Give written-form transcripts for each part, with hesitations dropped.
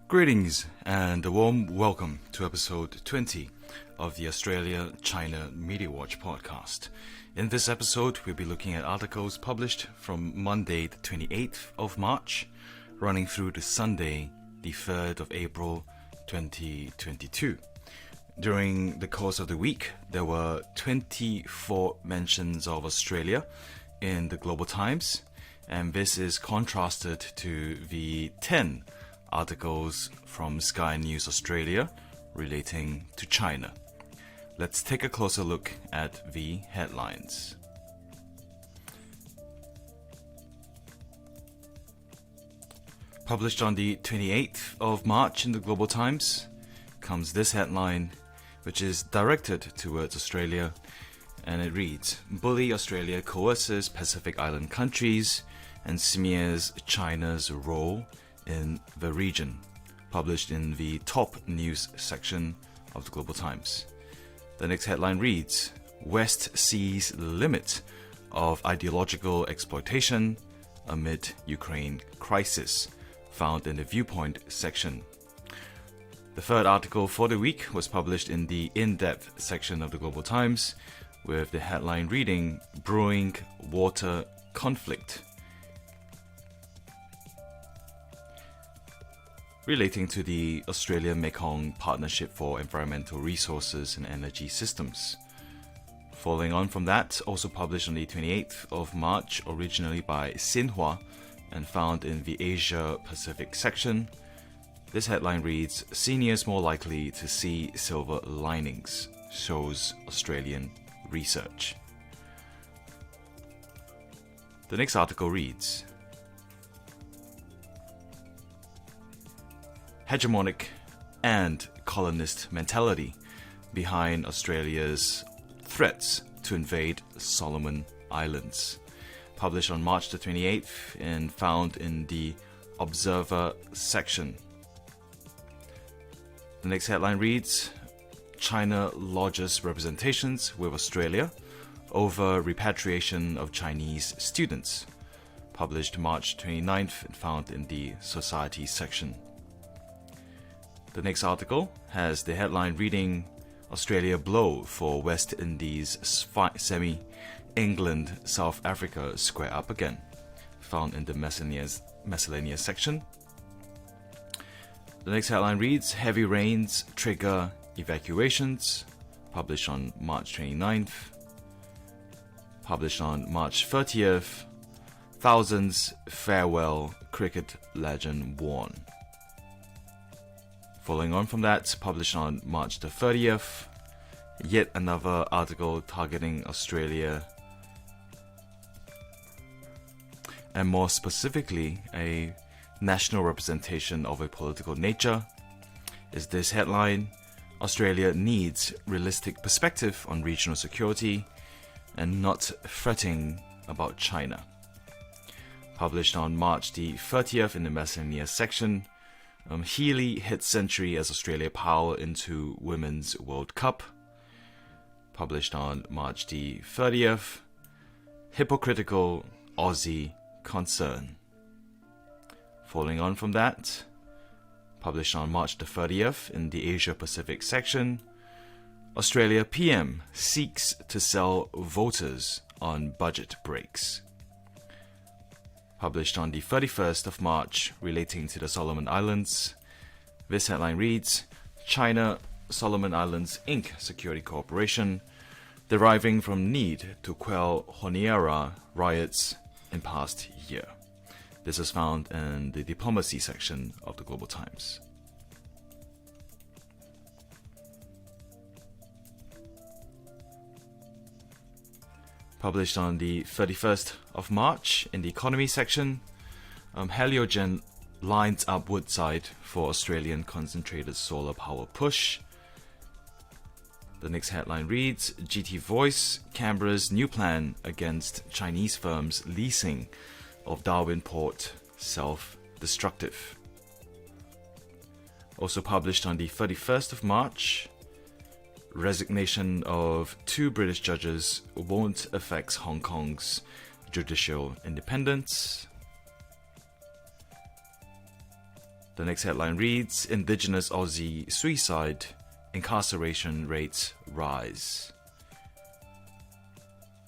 Greetings and a warm welcome to episode 20 of the Australia-China Media Watch podcast. In this episode, we'll be looking at articles published from Monday the 28th of March, running through to Sunday the 3rd of April 2022. During the course of the week, there were 24 mentions of Australia in the Global Times, and this is contrasted to the 10 articles from Sky News Australia relating to China. Let's take a closer look at the headlines. Published on the 28th of March in the Global Times comes this headline, which is directed towards Australia, and it reads, "Bully Australia coerces Pacific Island countries and smears China's role in the region," published in the top news section of the Global Times. The next headline reads, "West sees limit of ideological exploitation amid Ukraine crisis," found in the Viewpoint section. The third article for the week was published in the in-depth section of the Global Times, with the headline reading, "Brewing Water Conflict," relating to the Australia-Mekong Partnership for Environmental Resources and Energy Systems. Following on from that, also published on the 28th of March, originally by Xinhua and found in the Asia-Pacific section. This headline reads, "Seniors more likely to see silver linings, shows Australian research." The next article reads, "Hegemonic and colonist mentality behind Australia's threats to invade Solomon Islands," published on March the 28th and found in the Observer section. The next headline reads, "China lodges representations with Australia over repatriation of Chinese students," published March 29th and found in the Society section. The next article has the headline reading, "Australia blow for West Indies semi, England, South Africa square up again," found in the miscellaneous section. The next headline reads, "Heavy rains trigger evacuations," published on March 29th. Published on March 30th, "Thousands farewell cricket legend warn." Following on from that, published on March the 30th, yet another article targeting Australia, and more specifically, a national representation of a political nature, is this headline, "Australia needs realistic perspective on regional security and not fretting about China." Published on March the 30th in the miscellaneous section, "Healy hits century as Australia power into Women's World Cup," published on March the 30th, "Hypocritical Aussie concern." Following on from that, published on March the 30th in the Asia Pacific section, "Australia PM seeks to sell voters on budget breaks," published on the 31st of March relating to the Solomon Islands. This headline reads, "China Solomon Islands Inc. Security Cooperation deriving from need to quell Honiara riots in past year." This is found in the Diplomacy section of the Global Times. Published on the 31st of March in the Economy section, "Heliogen lines up Woodside for Australian concentrated solar power push." The next headline reads, "GT Voice, Canberra's new plan against Chinese firms leasing of Darwin Port self-destructive." Also published on the 31st of March, "Resignation of 2 British judges won't affect Hong Kong's judicial independence." The next headline reads, Indigenous Aussie suicide, incarceration rates rise.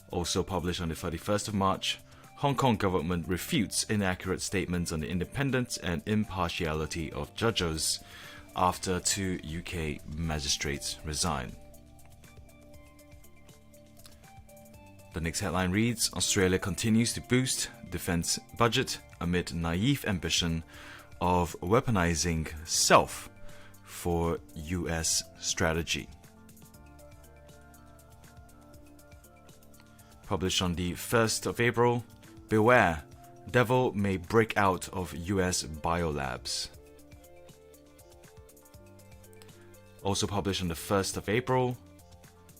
Also published on the 31st of March, Hong Kong government refutes inaccurate statements on the independence and impartiality of judges after 2 UK magistrates resign. The next headline reads, Australia continues to boost defence budget amid naive ambition of weaponizing self for US strategy. Published on the 1st of April, Beware, devil may break out of US biolabs. Also published on the 1st of April,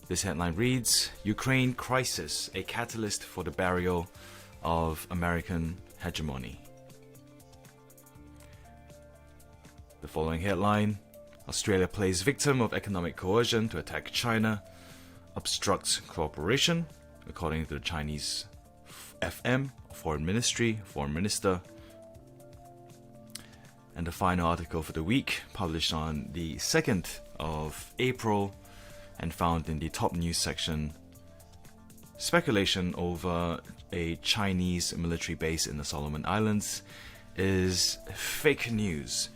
this headline reads, Ukraine crisis, a catalyst for the burial of American hegemony. The following headline, Australia plays victim of economic coercion to attack China, obstructs cooperation, according to the Chinese FM, Foreign Minister. And the final article for the week, published on the 2nd of April and found in the top news section, speculation over a Chinese military base in the Solomon Islands is fake news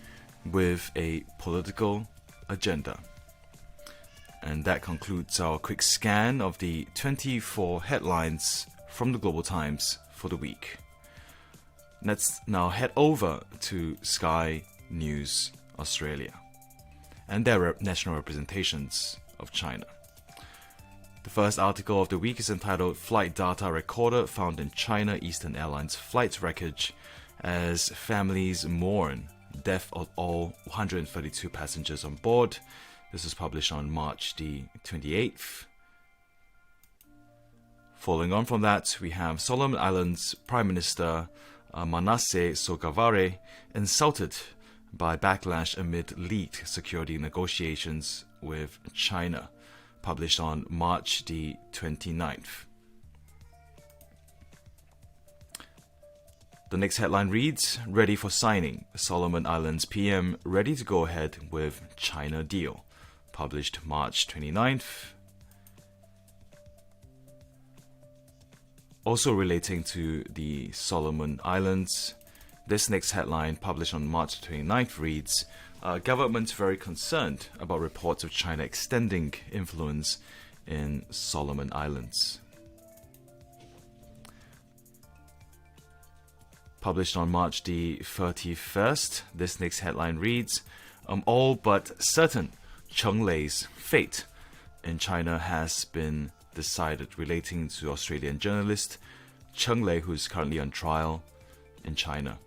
with a political agenda. And that concludes our quick scan of the 24 headlines from the Global Times for the week. Let's now head over to Sky News Australia and their national representations of China. The first article of the week is entitled Flight Data Recorder Found in China Eastern Airlines Flight Wreckage as Families Mourn Death of all 132 passengers on board. This was published on March the 28th. Following on from that, we have Solomon Islands Prime Minister Manasseh Sogavare insulted by backlash amid leaked security negotiations with China, published on March the 29th. The next headline reads, Ready for signing, Solomon Islands PM ready to go ahead with China deal, published March 29th. Also relating to the Solomon Islands, this next headline, published on March 29th, reads, Government very concerned about reports of China extending influence in Solomon Islands. Published on March the 31st, this next headline reads, all but certain Cheng Lei's fate in China has been decided, relating to Australian journalist Cheng Lei, who is currently on trial in China.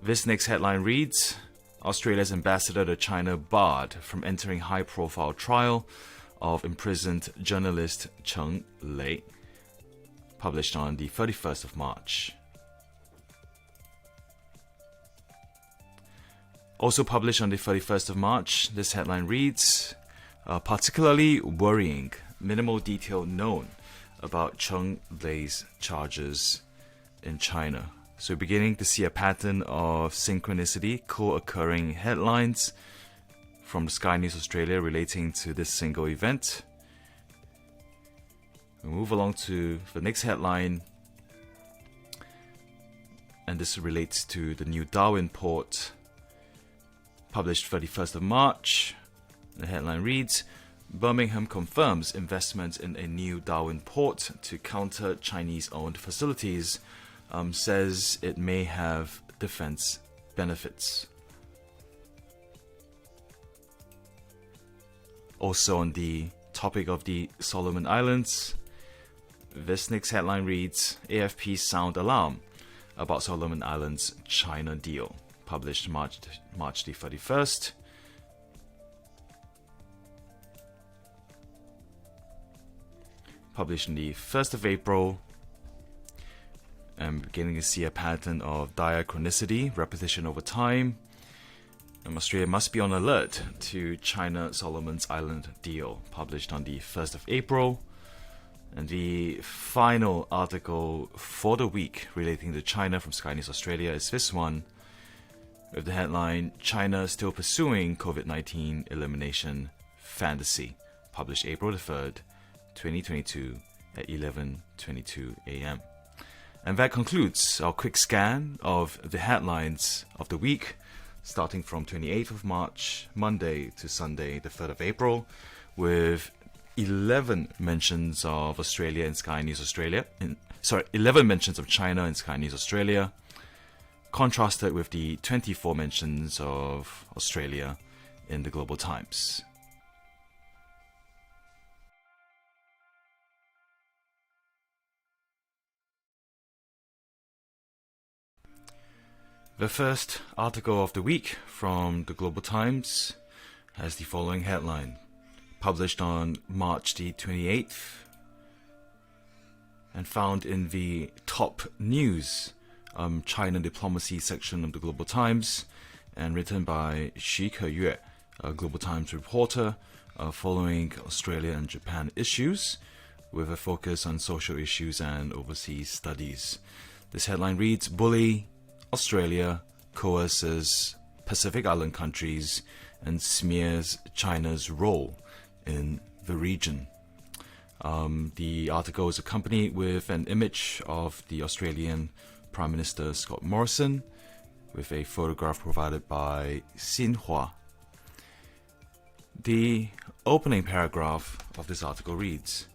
This next headline reads, Australia's ambassador to China barred from entering high-profile trial of imprisoned journalist Cheng Lei, published on the 31st of March. Also published on the 31st of March, this headline reads, particularly worrying, minimal detail known about Cheng Lei's charges in China. So we're beginning to see a pattern of synchronicity, co-occurring headlines from the Sky News Australia relating to this single event. We move along to the next headline, and this relates to the new Darwin port, published 31st of March. The headline reads, Birmingham confirms investment in a new Darwin port to counter Chinese-owned facilities, says it may have defense benefits. Also on the topic of the Solomon Islands, this next headline reads, AFP sound alarm about Solomon Islands China deal, published March the 31st. Published on the 1st of April, and beginning to see a pattern of diachronicity, repetition over time. Australia must be on alert to China Solomon's Island deal, published on the 1st of April. And the final article for the week relating to China from Sky News Australia is this one, with the headline, China Still Pursuing COVID-19 Elimination Fantasy, published April the 3rd, 2022 at 11:22 a.m. And that concludes our quick scan of the headlines of the week, starting from 28th of March, Monday to Sunday, the 3rd of April, with 11 mentions of Australia in Sky News Australia. 11 mentions of China in Sky News Australia, contrasted with the 24 mentions of Australia in the Global Times. The first article of the week from the Global Times has the following headline, published on March the 28th and found in the top news China diplomacy section of the Global Times, and written by Xu Keyue, a Global Times reporter, following Australia and Japan issues with a focus on social issues and overseas studies. This headline reads, Bully, Australia coerces Pacific Island countries and smears China's role in the region. The article is accompanied with an image of the Australian Prime Minister Scott Morrison, with a photograph provided by Xinhua. The opening paragraph of this article reads,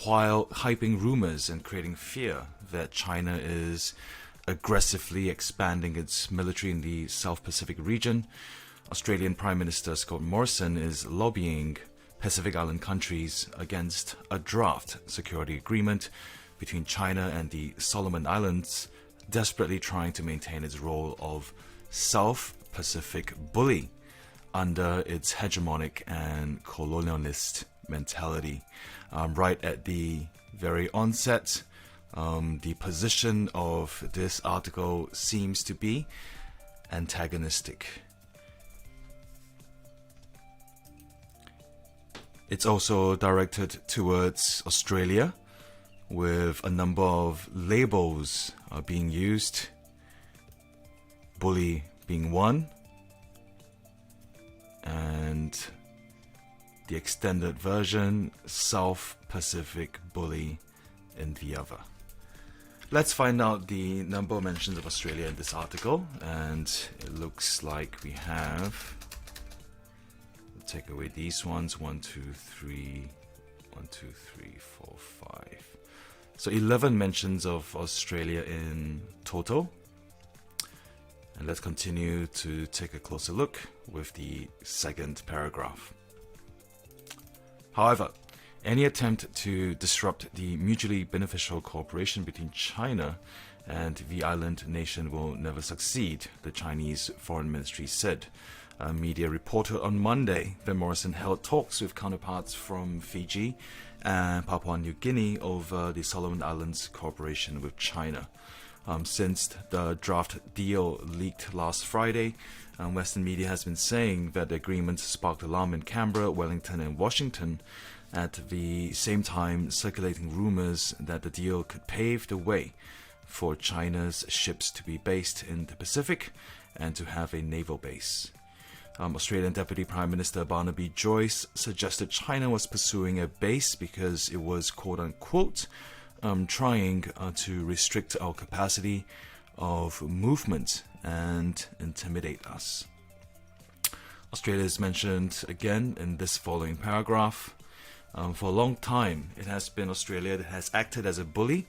while hyping rumors and creating fear that China is aggressively expanding its military in the South Pacific region, Australian Prime Minister Scott Morrison is lobbying Pacific Island countries against a draft security agreement between China and the Solomon Islands, desperately trying to maintain its role of South Pacific bully under its hegemonic and colonialist mentality. Right at the very onset, the position of this article seems to be antagonistic. It's also directed towards Australia, with a number of labels being used, bully being one, and the extended version, South Pacific bully, in the other. Let's find out the number of mentions of Australia in this article, and it looks like we have, we'll take away these ones, 1, 2, 3, 1, 2, 3, 4, 5. So 11 mentions of Australia in total. And let's continue to take a closer look with the second paragraph. However, any attempt to disrupt the mutually beneficial cooperation between China and the island nation will never succeed, the Chinese Foreign Ministry said. A media reported on Monday that Morrison held talks with counterparts from Fiji and Papua New Guinea over the Solomon Islands cooperation with China. Since the draft deal leaked last Friday, Western media has been saying that the agreement sparked alarm in Canberra, Wellington and Washington, at the same time circulating rumors that the deal could pave the way for China's ships to be based in the Pacific and to have a naval base. Australian Deputy Prime Minister Barnaby Joyce suggested China was pursuing a base because it was quote-unquote trying to restrict our capacity of movement and intimidate us. Australia is mentioned again in this following paragraph. For a long time, it has been Australia that has acted as a bully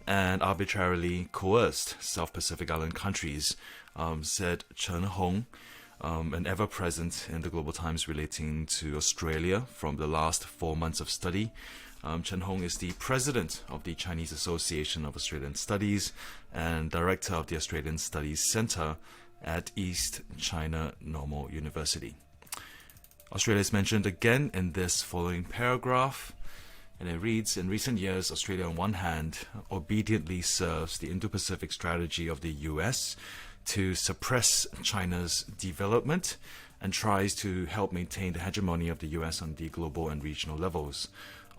and arbitrarily coerced South Pacific Island countries, said Chen Hong, and ever present in the Global Times relating to Australia from the last 4 months of study. Chen Hong is the president of the Chinese Association of Australian Studies and director of the Australian Studies Centre at East China Normal University. Australia is mentioned again in this following paragraph, and it reads, in recent years, Australia on one hand obediently serves the Indo-Pacific strategy of the US to suppress China's development and tries to help maintain the hegemony of the US on the global and regional levels.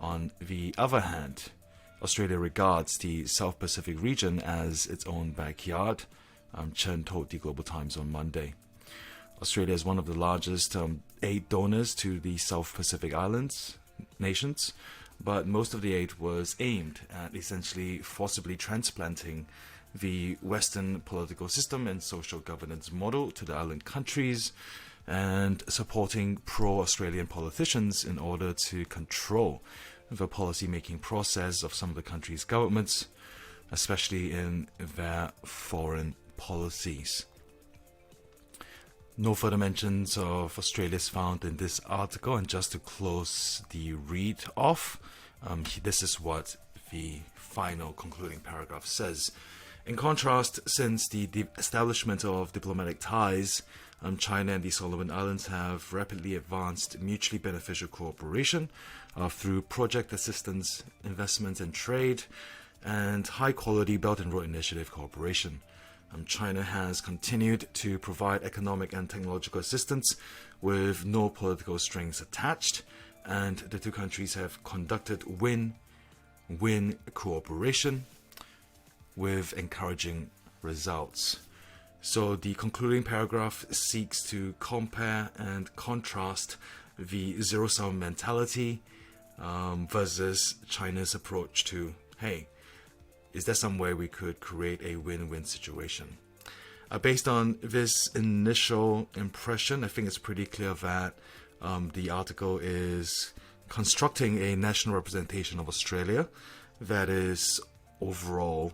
On the other hand, Australia regards the South Pacific region as its own backyard, Chen told the Global Times on Monday. Australia is one of the largest aid donors to the South Pacific Islands nations, but most of the aid was aimed at essentially forcibly transplanting the Western political system and social governance model to the island countries and supporting pro-Australian politicians in order to control the policy-making process of some of the country's governments, especially in their foreign policies. No further mentions of Australia is found in this article, and just to close the read off, this is what the final concluding paragraph says. In contrast, since the establishment of diplomatic ties, China and the Solomon Islands have rapidly advanced mutually beneficial cooperation through project assistance, investments and trade, and high-quality Belt and Road Initiative cooperation. China has continued to provide economic and technological assistance with no political strings attached, and the two countries have conducted win-win cooperation with encouraging results. So the concluding paragraph seeks to compare and contrast the zero-sum mentality versus China's approach to, hey, is there some way we could create a win-win situation? Based on this initial impression, I think it's pretty clear that the article is constructing a national representation of Australia that is overall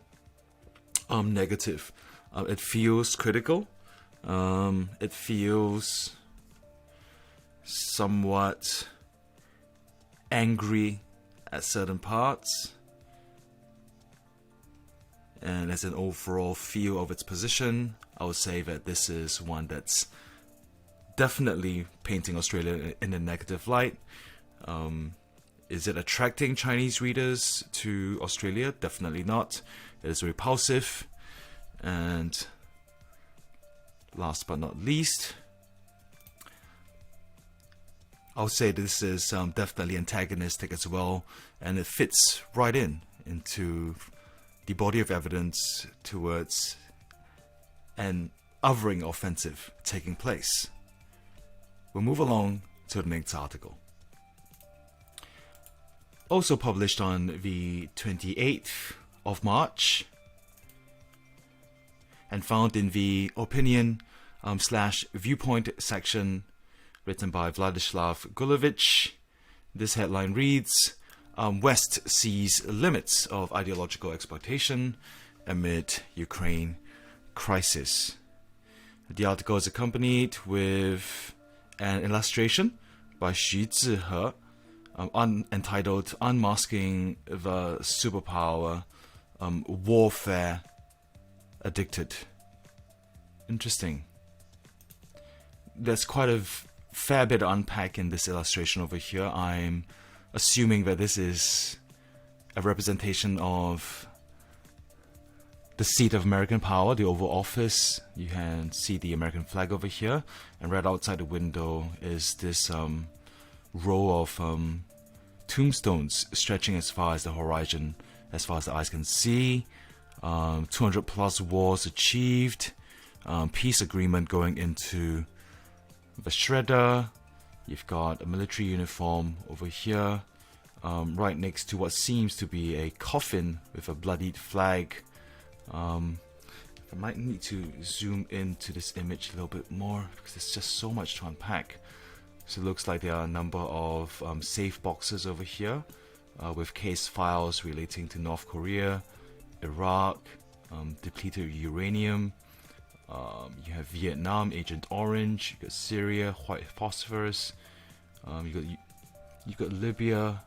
negative. It feels critical. It feels somewhat angry at certain parts. And as an overall feel of its position, I would say that this is one that's definitely painting Australia in a negative light. Is it attracting Chinese readers to Australia? Definitely not. It is repulsive. And last but not least, I would say this is definitely antagonistic as well, and it fits right into the body of evidence towards an othering offensive taking place. We'll move along to the next article. Also published on the 28th of March and found in the opinion / viewpoint section written by Vladislav Gulovich. This headline reads, West sees limits of ideological exploitation amid Ukraine crisis. The article is accompanied with an illustration by Xu Zihe entitled Unmasking the Superpower Warfare Addicted. Interesting. There's quite a fair bit to unpack in this illustration over here. I'm assuming that this is a representation of the seat of American power, the Oval Office. You can see the American flag over here, and right outside the window is this row of tombstones stretching as far as the horizon, as far as the eyes can see. 200 plus wars achieved, peace agreement going into the shredder. You've got a military uniform over here, right next to what seems to be a coffin with a bloodied flag. I might need to zoom into this image a little bit more because there's just so much to unpack. So it looks like there are a number of safe boxes over here with case files relating to North Korea, Iraq, depleted uranium. You have Vietnam, Agent Orange. You got Syria, White Phosphorus. You got Libya.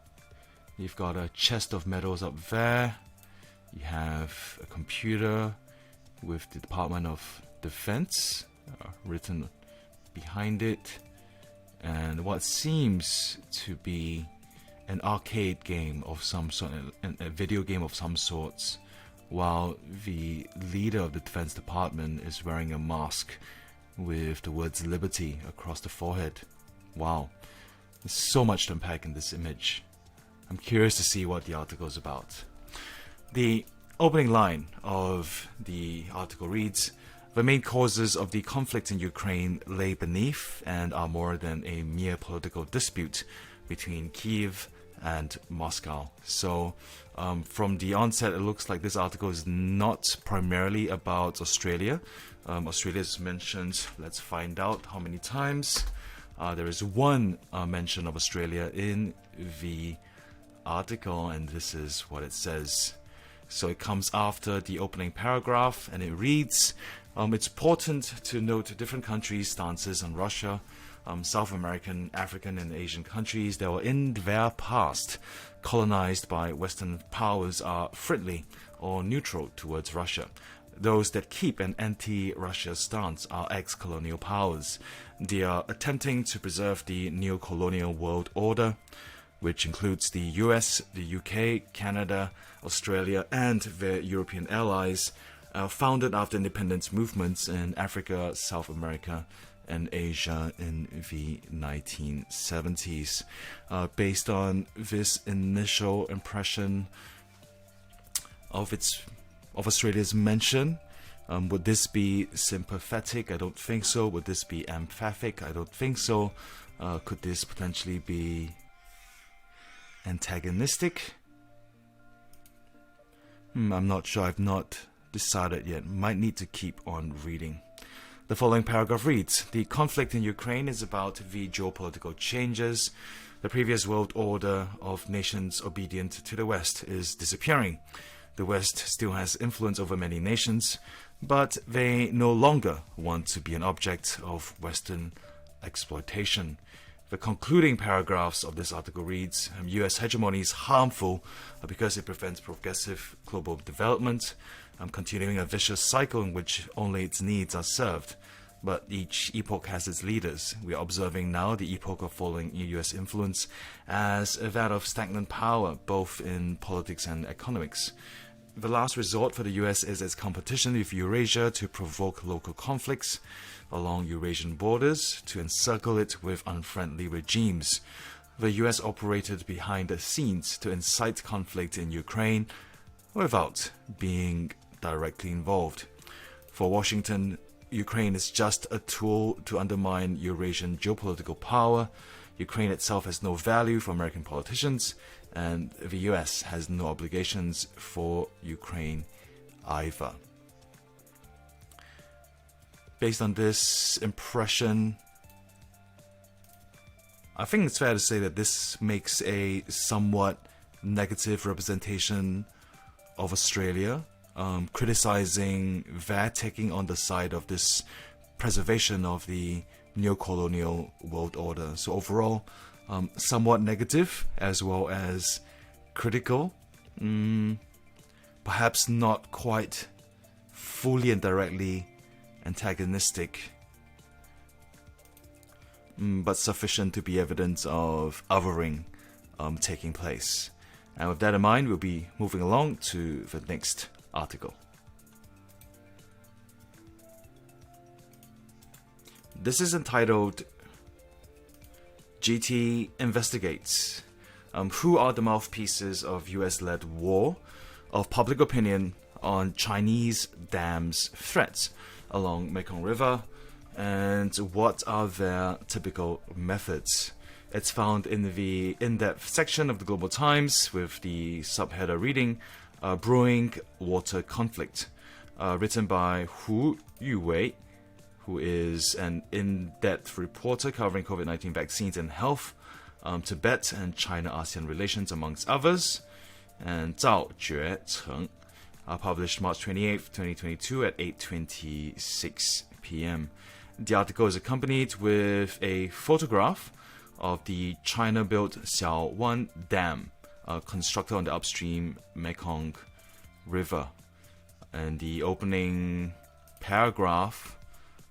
You've got a chest of medals up there. You have a computer with the Department of Defense written behind it, and what seems to be an arcade game of some sort, a video game of some sorts, while the leader of the Defense Department is wearing a mask with the words liberty across the forehead. Wow, there's so much to unpack in this image. I'm curious to see what the article is about. The opening line of the article reads, "The main causes of the conflict in Ukraine lay beneath and are more than a mere political dispute between Kyiv and Moscow." So from the onset, it looks like this article is not primarily about Australia. Australia is mentioned. Let's find out how many times. There is one mention of Australia in the article, and this is what it says. So it comes after the opening paragraph, and it reads, "It's important to note different countries' stances on Russia. South American, African, and Asian countries that were in their past colonized by Western powers are friendly or neutral towards Russia. Those that keep an anti-Russia stance are ex-colonial powers. They are attempting to preserve the neo-colonial world order, which includes the US, the UK, Canada, Australia, and their European allies, founded after independence movements in Africa, South America, and Asia in the 1970s. Based on this initial impression of Australia's mention, would this be sympathetic? I don't think so. Would this be emphatic? I don't think so. Could this potentially be antagonistic? I'm not sure. I've not decided yet. Might need to keep on reading. The following paragraph reads, "The conflict in Ukraine is about the geopolitical changes. The previous world order of nations obedient to the West is disappearing. The West still has influence over many nations, but they no longer want to be an object of Western exploitation." The concluding paragraphs of this article reads, "US hegemony is harmful because it prevents progressive global development, continuing a vicious cycle in which only its needs are served. But each epoch has its leaders. We are observing now the epoch of falling US influence as that of stagnant power, both in politics and economics. The last resort for the US is its competition with Eurasia to provoke local conflicts along Eurasian borders, to encircle it with unfriendly regimes. The US operated behind the scenes to incite conflict in Ukraine without being directly involved. For Washington, Ukraine is just a tool to undermine Eurasian geopolitical power. Ukraine itself has no value for American politicians, and the US has no obligations for Ukraine either." Based on this impression, I think it's fair to say that this makes a somewhat negative representation of Australia, criticizing their taking on the side of this preservation of the neo-colonial world order. So overall, somewhat negative as well as critical. Perhaps not quite fully and directly antagonistic, but sufficient to be evidence of othering taking place. And with that in mind, we'll be moving along to the next article. This is entitled "GT Investigates Who Are the Mouthpieces of US-Led War of Public Opinion on Chinese Dams Threats along Mekong River, and what are their typical methods." It's found in the in-depth section of the Global Times with the subheader reading, "Brewing Water Conflict," written by Hu Yuwei, who is an in-depth reporter covering COVID-19 vaccines and health, Tibet and China-ASEAN relations, amongst others, and Zhao Juecheng, published March 28th, 2022 at 8:26 p.m. The article is accompanied with a photograph of the China-built Xiaowan Dam, constructed on the upstream Mekong River. And the opening paragraph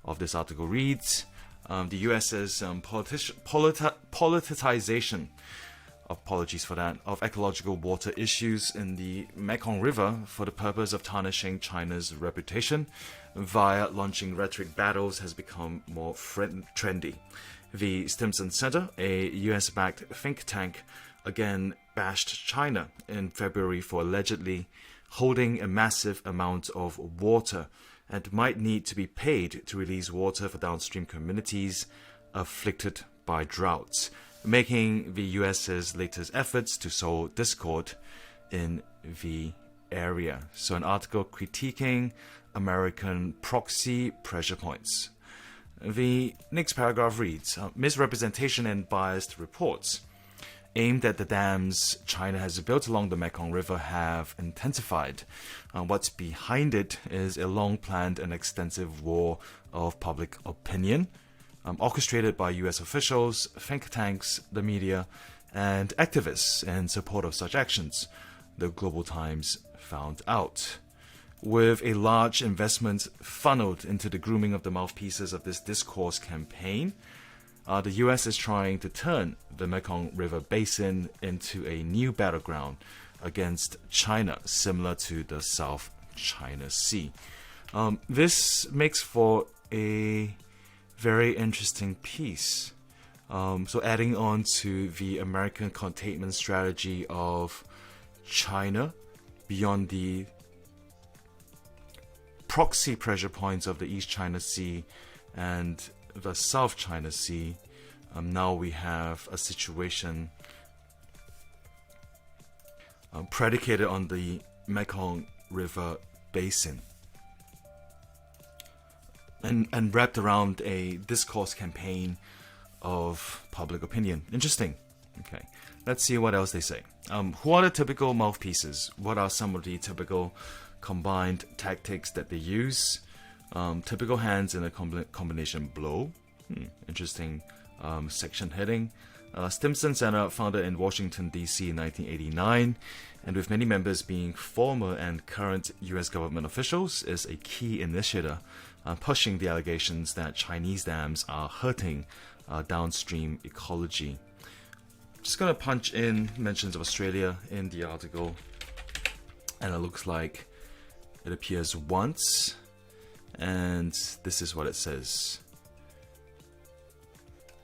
of this article reads, the US's politicization, apologies for that, of ecological water issues in the Mekong River for the purpose of tarnishing China's reputation via launching rhetoric battles has become more trendy. The Stimson Center, a US-backed think tank, again bashed China in February for allegedly holding a massive amount of water and might need to be paid to release water for downstream communities afflicted by droughts, making the US's latest efforts to sow discord in the area. So an article critiquing American proxy pressure points. The next paragraph reads, misrepresentation and biased reports aimed at the dams China has built along the Mekong River have intensified. What's behind it is a long-planned and extensive war of public opinion, orchestrated by US officials, think tanks, the media, and activists in support of such actions, the Global Times found out. With a large investment funneled into the grooming of the mouthpieces of this discourse campaign, the US is trying to turn the Mekong River basin into a new battleground against China, similar to the South China Sea. This makes for a very interesting piece. So adding on to the American containment strategy of China beyond the proxy pressure points of the East China Sea and the South China Sea, now we have a situation predicated on the Mekong River basin and wrapped around a discourse campaign of public opinion. Interesting. Okay, let's see what else they say. Who are the typical mouthpieces? What are some of the typical combined tactics that they use? Typical hands in a combination blow. Interesting section heading. Stimson Center, founded in Washington, D.C. in 1989, and with many members being former and current U.S. government officials, is a key initiator pushing the allegations that Chinese dams are hurting downstream ecology. Just going to punch in mentions of Australia in the article, and it looks like it appears once, and this is what it says.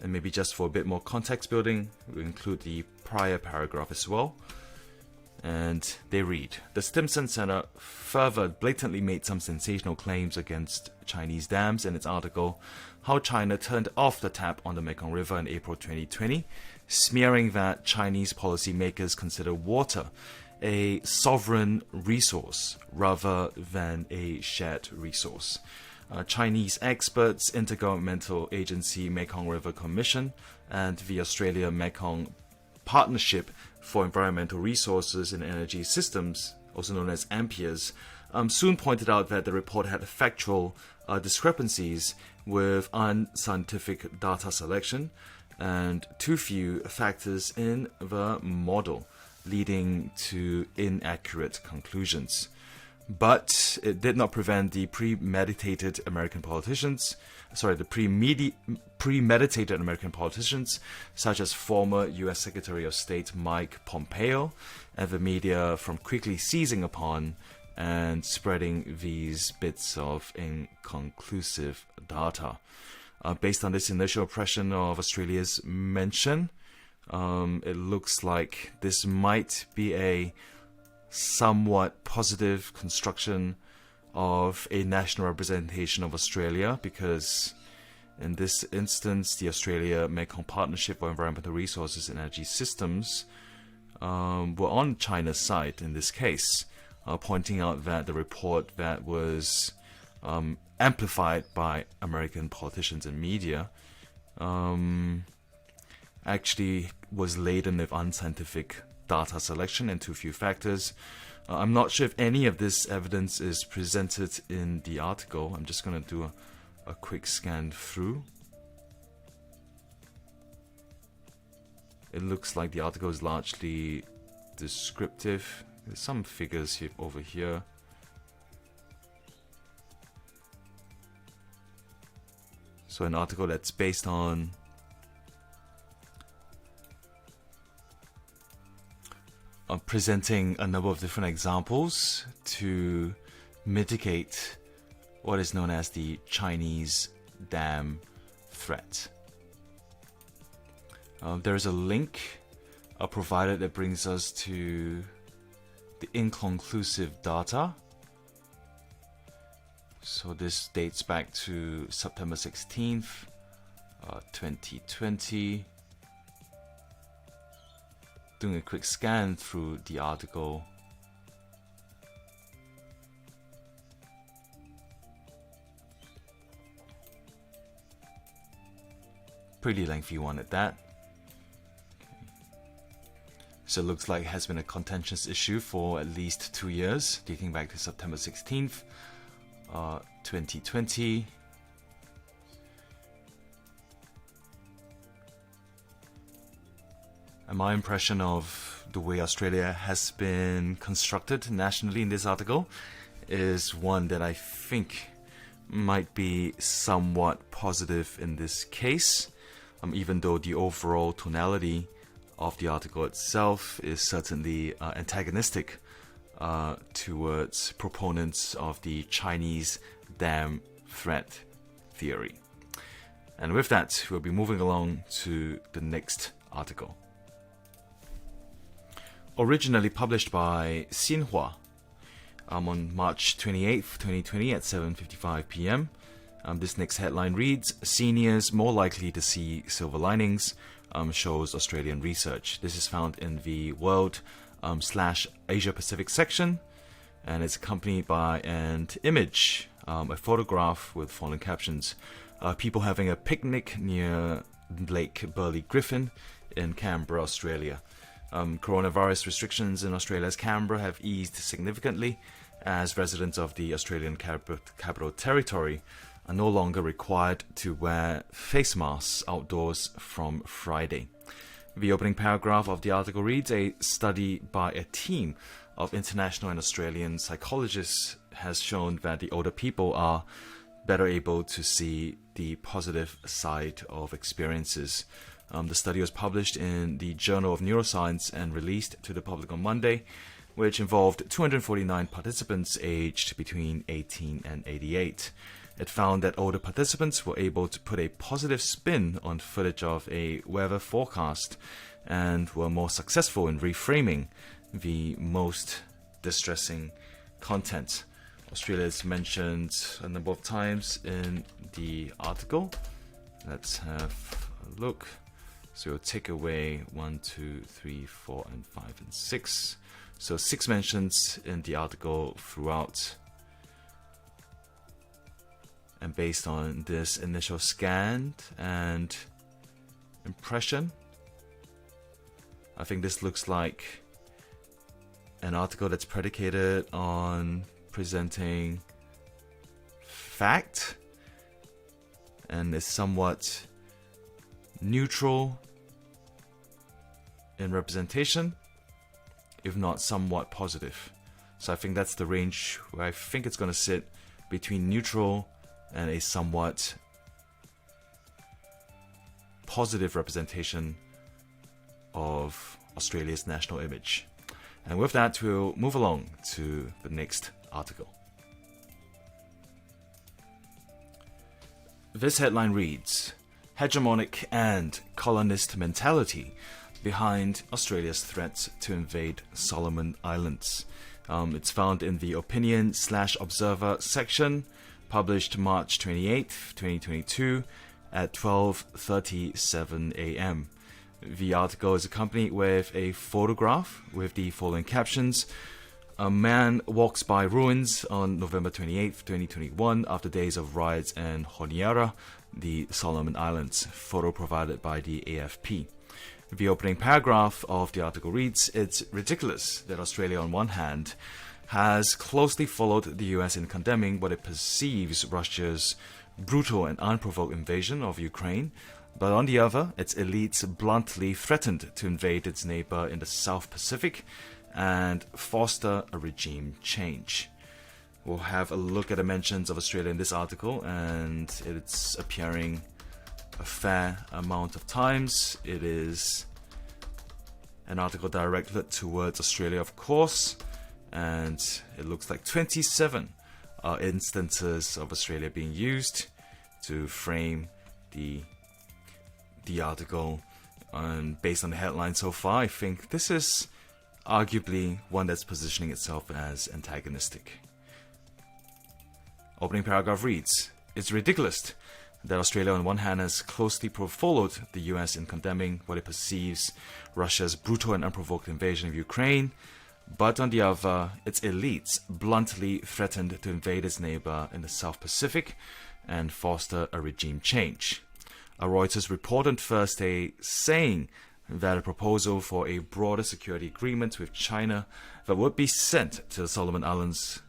And maybe just for a bit more context building, we'll include the prior paragraph as well. And they read, the Stimson Center further blatantly made some sensational claims against Chinese dams in its article, How China Turned Off the Tap on the Mekong River in April 2020, smearing that Chinese policymakers consider water a sovereign resource rather than a shared resource. Chinese experts, Intergovernmental Agency Mekong River Commission, and the Australia Mekong Partnership for Environmental Resources and Energy Systems, also known as AMPERS, soon pointed out that the report had factual discrepancies with unscientific data selection and too few factors in the model, leading to inaccurate conclusions. But it did not prevent the premeditated American politicians, such as former U.S. Secretary of State Mike Pompeo, and the media from quickly seizing upon and spreading these bits of inconclusive data. Based on this initial impression of Australia's mention, it looks like this might be a somewhat positive construction of a national representation of Australia, because in this instance, the Australia Mekong Partnership for Environmental Resources and Energy Systems were on China's side in this case, pointing out that the report that was amplified by American politicians and media actually was laden with unscientific data selection and too few factors. I'm not sure if any of this evidence is presented in the article. I'm just going to do a quick scan through. It looks like the article is largely descriptive. There's some figures here, over here. So an article that's based on presenting a number of different examples to mitigate what is known as the Chinese dam threat. There is a link provided it brings us to the inconclusive data. So this dates back to September 16th, 2020. Doing a quick scan through the article. Pretty lengthy one at that. So it looks like it has been a contentious issue for at least 2 years, dating back to September 16th, 2020. And my impression of the way Australia has been constructed nationally in this article is one that I think might be somewhat positive in this case, even though the overall tonality of the article itself is certainly antagonistic towards proponents of the Chinese dam threat theory. And with that, we'll be moving along to the next article. Originally published by Xinhua on March 28th, 2020 at 7:55 p.m. This next headline reads, "Seniors more likely to see silver linings, shows Australian research." This is found in the World / Asia Pacific section, and it's accompanied by an image, a photograph with following captions. People having a picnic near Lake Burley Griffin in Canberra, Australia. Coronavirus restrictions in Australia's Canberra have eased significantly as residents of the Australian Capital Territory are no longer required to wear face masks outdoors from Friday. The opening paragraph of the article reads, "A study by a team of international and Australian psychologists has shown that the older people are better able to see the positive side of experiences." The study was published in the Journal of Neuroscience and released to the public on Monday, which involved 249 participants aged between 18 and 88. It found that older participants were able to put a positive spin on footage of a weather forecast and were more successful in reframing the most distressing content. Australia is mentioned a number of times in the article. Let's have a look. So we'll take away 1, 2, 3, 4, and 5, and 6. So 6 mentions in the article throughout. And based on this initial scan and impression, I think this looks like an article that's predicated on presenting fact and is somewhat neutral in representation, if not somewhat positive. So I think that's the range where I think it's going to sit between neutral and a somewhat positive representation of Australia's national image. And with that, we'll move along to the next article. This headline reads, "Hegemonic and colonist mentality behind Australia's threats to invade Solomon Islands." It's found in the Opinion / Observer section, published March 28th, 2022 at 12:37 a.m. The article is accompanied with a photograph with the following captions. "A man walks by ruins on November 28th, 2021 after days of riots in Honiara, the Solomon Islands." Photo provided by the AFP. The opening paragraph of the article reads, "It's ridiculous that Australia on one hand has closely followed the US in condemning what it perceives Russia's brutal and unprovoked invasion of Ukraine, but on the other, its elites bluntly threatened to invade its neighbor in the South Pacific and foster a regime change." We'll have a look at the mentions of Australia in this article, and it's appearing a fair amount of times. It is an article directed towards Australia, of course, and it looks like 27 instances of Australia being used to frame the article And based on the headline so far, I think this is arguably one that's positioning itself as antagonistic. Opening paragraph reads, "It's ridiculous that Australia on one hand has closely followed the US in condemning what it perceives Russia's brutal and unprovoked invasion of Ukraine, but on the other, its elites bluntly threatened to invade its neighbor in the South Pacific and foster a regime change." A Reuters report on Thursday saying that a proposal for a broader security agreement with China that would be sent to the Solomon Islands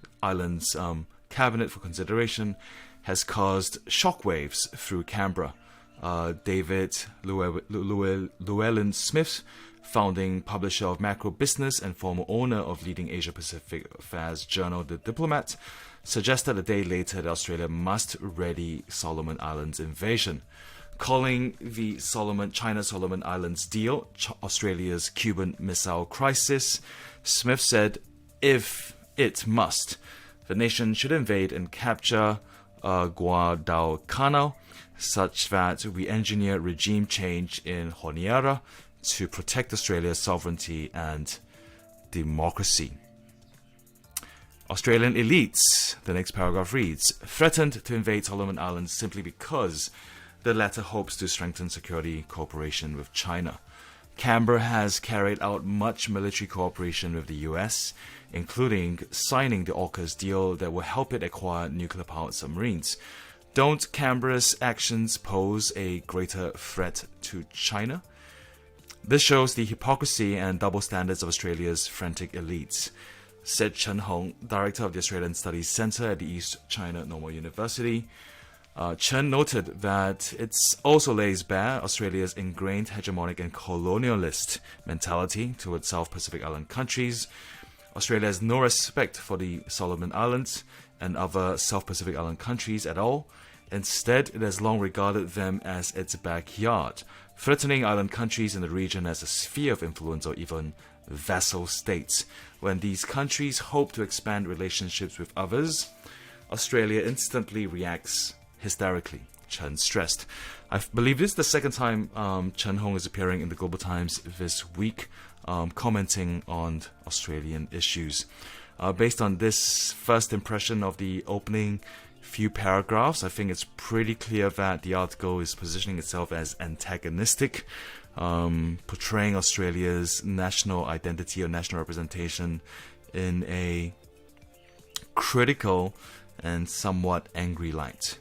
cabinet for consideration has caused shockwaves through Canberra. David Llewellyn Smith, founding publisher of Macro Business and former owner of leading Asia-Pacific affairs journal The Diplomat, suggested a day later that Australia must ready Solomon Islands invasion. Calling the China-Solomon Islands deal Australia's Cuban Missile Crisis, Smith said, "If it must, the nation should invade and capture Guadalcanal, such that we engineer regime change in Honiara to protect Australia's sovereignty and democracy." Australian elites, the next paragraph reads, threatened to invade Solomon Islands simply because the latter hopes to strengthen security cooperation with China. Canberra has carried out much military cooperation with the US, including signing the AUKUS deal that will help it acquire nuclear-powered submarines. Don't Canberra's actions pose a greater threat to China? This shows the hypocrisy and double standards of Australia's frantic elites, said Chen Hong, director of the Australian Studies Centre at the East China Normal University. Chen noted that it also lays bare Australia's ingrained hegemonic and colonialist mentality towards South Pacific Island countries. Australia has no respect for the Solomon Islands and other South Pacific Island countries at all. Instead, it has long regarded them as its backyard, threatening island countries in the region as a sphere of influence or even vassal states. When these countries hope to expand relationships with others, Australia instantly reacts hysterically, Chen stressed. I believe this is the second time Chen Hong is appearing in the Global Times this week, commenting on Australian issues. Based on this first impression of the opening few paragraphs, I think it's pretty clear that the article is positioning itself as antagonistic, portraying Australia's national identity or national representation in a critical and somewhat angry light.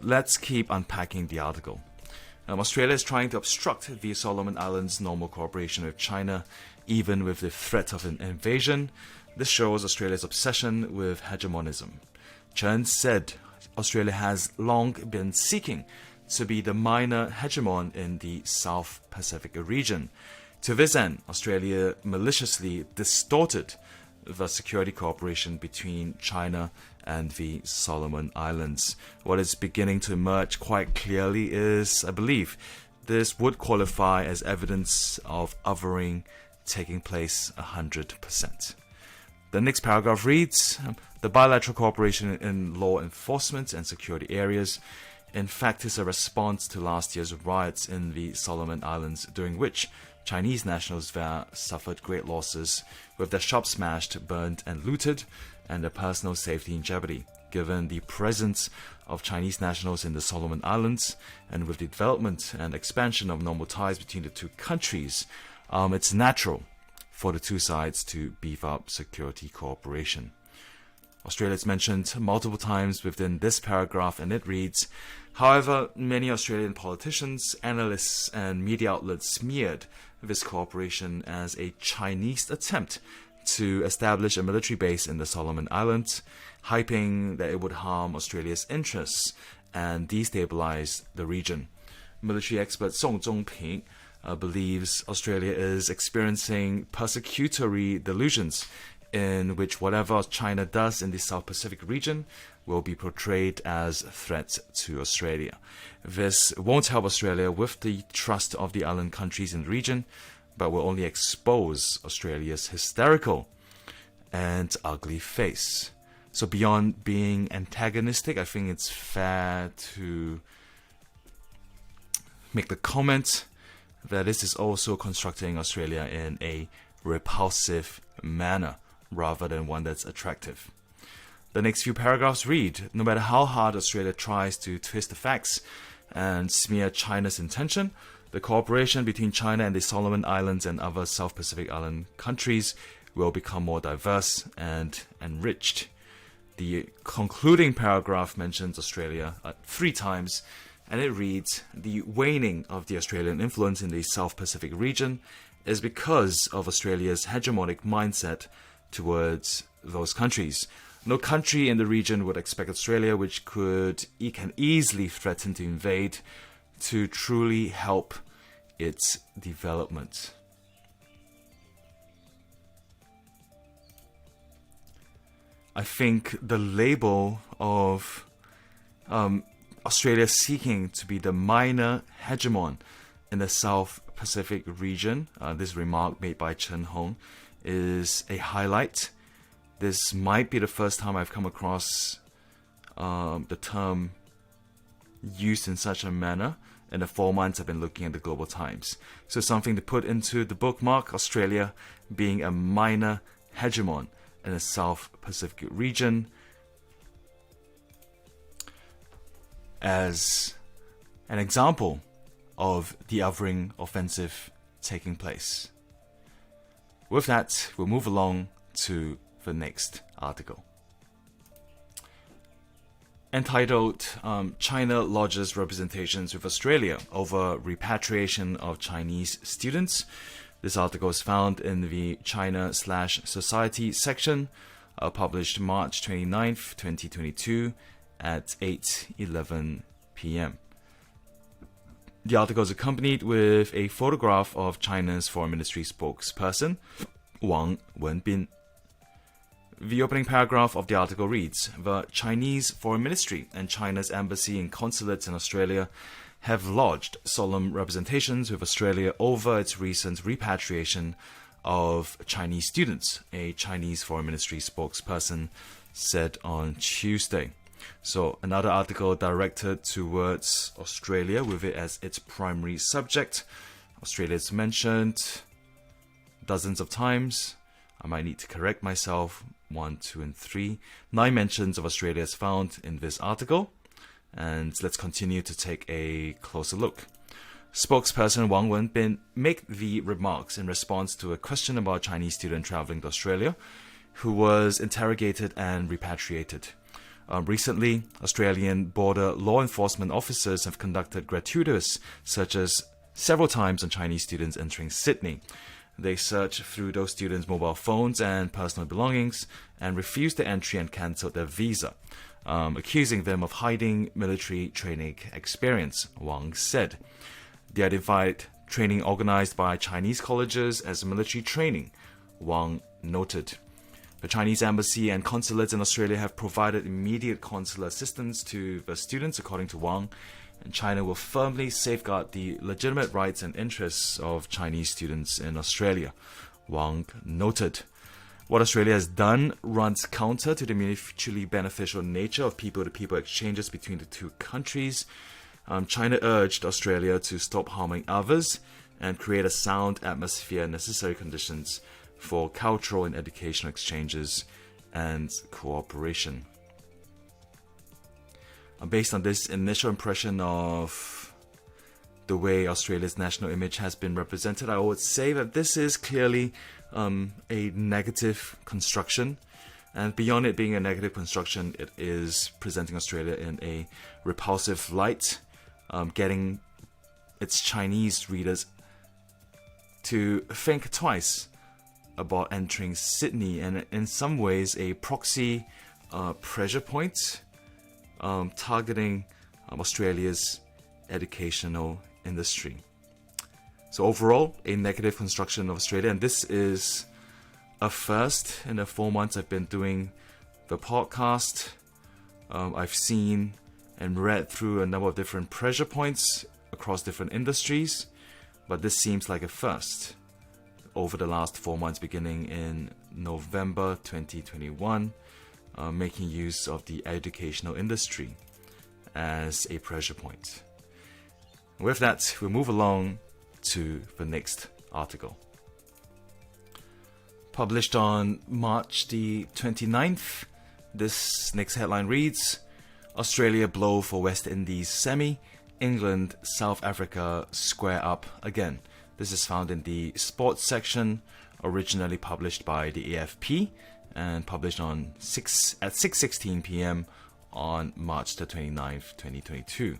Let's keep unpacking the article. Australia is trying to obstruct the Solomon Islands' normal cooperation with China, even with the threat of an invasion. This shows Australia's obsession with hegemonism. Chen said Australia has long been seeking to be the minor hegemon in the South Pacific region. To this end, Australia maliciously distorted the security cooperation between China and the Solomon Islands. What is beginning to emerge quite clearly is, I believe, this would qualify as evidence of othering taking place 100%. The next paragraph reads, the bilateral cooperation in law enforcement and security areas, in fact, is a response to last year's riots in the Solomon Islands, during which Chinese nationals there suffered great losses, with their shops smashed, burned and looted, and their personal safety in jeopardy. Given the presence of Chinese nationals in the Solomon Islands, and with the development and expansion of normal ties between the two countries, it's natural for the two sides to beef up security cooperation. Australia is mentioned multiple times within this paragraph, and it reads, however, many Australian politicians, analysts and media outlets smeared this cooperation as a Chinese attempt to establish a military base in the Solomon Islands, hyping that it would harm Australia's interests and destabilize the region. Military expert Song Zhongping believes Australia is experiencing persecutory delusions in which whatever China does in the South Pacific region will be portrayed as threats to Australia. This won't help Australia with the trust of the island countries in the region, but will only expose Australia's hysterical and ugly face. So beyond being antagonistic, I think it's fair to make the comment that this is also constructing Australia in a repulsive manner rather than one that's attractive. The next few paragraphs read, no matter how hard Australia tries to twist the facts and smear China's intention, the cooperation between China and the Solomon Islands and other South Pacific island countries will become more diverse and enriched. The concluding paragraph mentions Australia 3 times, and it reads, the waning of the Australian influence in the South Pacific region is because of Australia's hegemonic mindset towards those countries. No country in the region would expect Australia, which can easily threaten to invade, to truly help its development. I think the label of Australia seeking to be the minor hegemon in the South Pacific region, this remark made by Chen Hong, is a highlight. This might be the first time I've come across the term used in such a manner in the 4 months I've been looking at the Global Times. So something to put into the bookmark, Australia being a minor hegemon in the South Pacific region as an example of the othering offensive taking place. With that, we'll move along to the next article. Entitled, China lodges representations with Australia over repatriation of Chinese students. This article is found in the China/Society section, published March 29th, 2022 at 8:11 p.m. The article is accompanied with a photograph of China's Foreign Ministry spokesperson, Wang Wenbin. The opening paragraph of the article reads, the Chinese Foreign Ministry and China's embassy and consulates in Australia have lodged solemn representations with Australia over its recent repatriation of Chinese students, a Chinese Foreign Ministry spokesperson said on Tuesday. So another article directed towards Australia with it as its primary subject. Australia is mentioned dozens of times. I might need to correct myself. 1, 2, and 3. 9 mentions of Australia is found in this article. And let's continue to take a closer look. Spokesperson Wang Wenbin made the remarks in response to a question about a Chinese student traveling to Australia who was interrogated and repatriated. Recently, Australian border law enforcement officers have conducted gratuitous searches several times on Chinese students entering Sydney. They searched through those students' mobile phones and personal belongings and refused their entry and cancelled their visa, accusing them of hiding military training experience, Wang said. They identified training organized by Chinese colleges as military training, Wang noted. The Chinese embassy and consulates in Australia have provided immediate consular assistance to the students, according to Wang, and China will firmly safeguard the legitimate rights and interests of Chinese students in Australia, Wang noted. What Australia has done runs counter to the mutually beneficial nature of people-to-people exchanges between the two countries. China urged Australia to stop harming others and create a sound atmosphere and necessary conditions for cultural and educational exchanges and cooperation. Based on this initial impression of the way Australia's national image has been represented, I would say that this is clearly a negative construction. And beyond it being a negative construction, it is presenting Australia in a repulsive light, getting its Chinese readers to think twice about entering Sydney, and in some ways a proxy pressure point targeting Australia's educational industry. So overall, a negative construction of Australia, and this is a first in the 4 months I've been doing the podcast. I've seen and read through a number of different pressure points across different industries, but this seems like a first over the last 4 months beginning in November 2021, making use of the educational industry as a pressure point. With that, we'll move along to the next article. Published on March the 29th, this next headline reads, Australia blow for West Indies semi, England, South Africa square up again. This is found in the sports section, originally published by the AFP and published on 6:16 p.m. on March the 29th, 2022.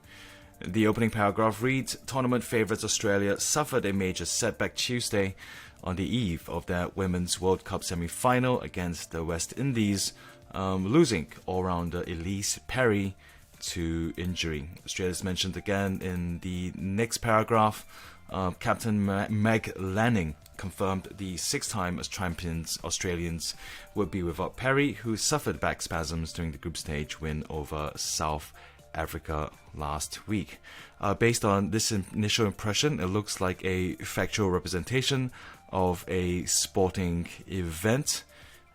The opening paragraph reads, Tournament favourites Australia suffered a major setback Tuesday on the eve of their Women's World Cup semi-final against the West Indies, losing all-rounder Elise Perry to injury. Australia is mentioned again in the next paragraph. Captain Meg Lanning confirmed the six-time champions Australians would be without Perry, who suffered back spasms during the group stage win over South Africa last week. Based on this initial impression, it looks like a factual representation of a sporting event,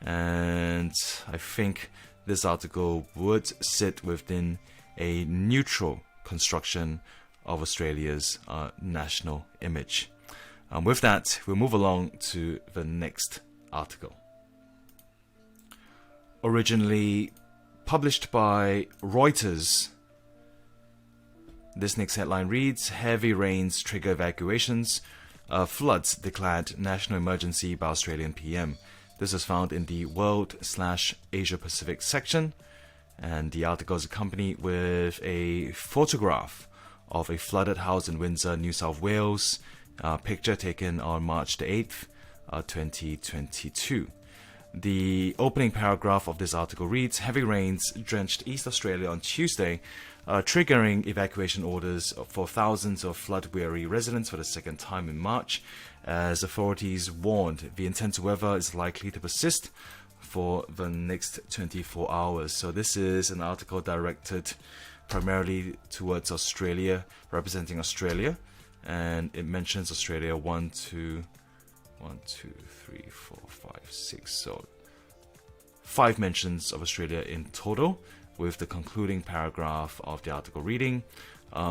and I think this article would sit within a neutral construction of Australia's national image. With that, we'll move along to the next article. Originally published by Reuters, this next headline reads, Heavy rains trigger evacuations, floods declared national emergency by Australian PM. This is found in the World/Asia Pacific section, and the article is accompanied with a photograph of a flooded house in Windsor, New South Wales, picture taken on March the 8th, 2022. The opening paragraph of this article reads, Heavy rains drenched East Australia on Tuesday, triggering evacuation orders for thousands of flood-weary residents for the second time in March, as authorities warned the intense weather is likely to persist for the next 24 hours. So this is an article directed primarily towards Australia, representing Australia, and it mentions Australia 1, 2, 3, 4, 5, 6, so 5 mentions of Australia in total, with the concluding paragraph of the article reading,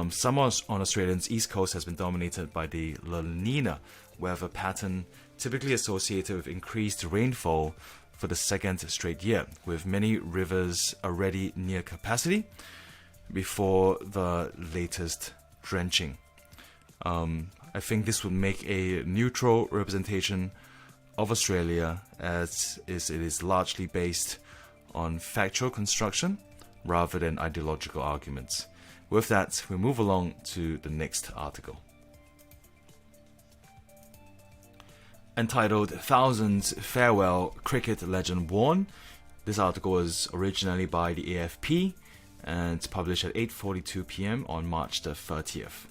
summer on Australia's east coast has been dominated by the La Nina weather pattern, typically associated with increased rainfall for the second straight year, with many rivers already near capacity before the latest drenching. I think this would make a neutral representation of Australia, as it is largely based on factual construction rather than ideological arguments. With that, we move along to the next article. Entitled Thousands Farewell Cricket Legend Warn. This article was originally by the AFP and published at 8:42 p.m. on March the 30th.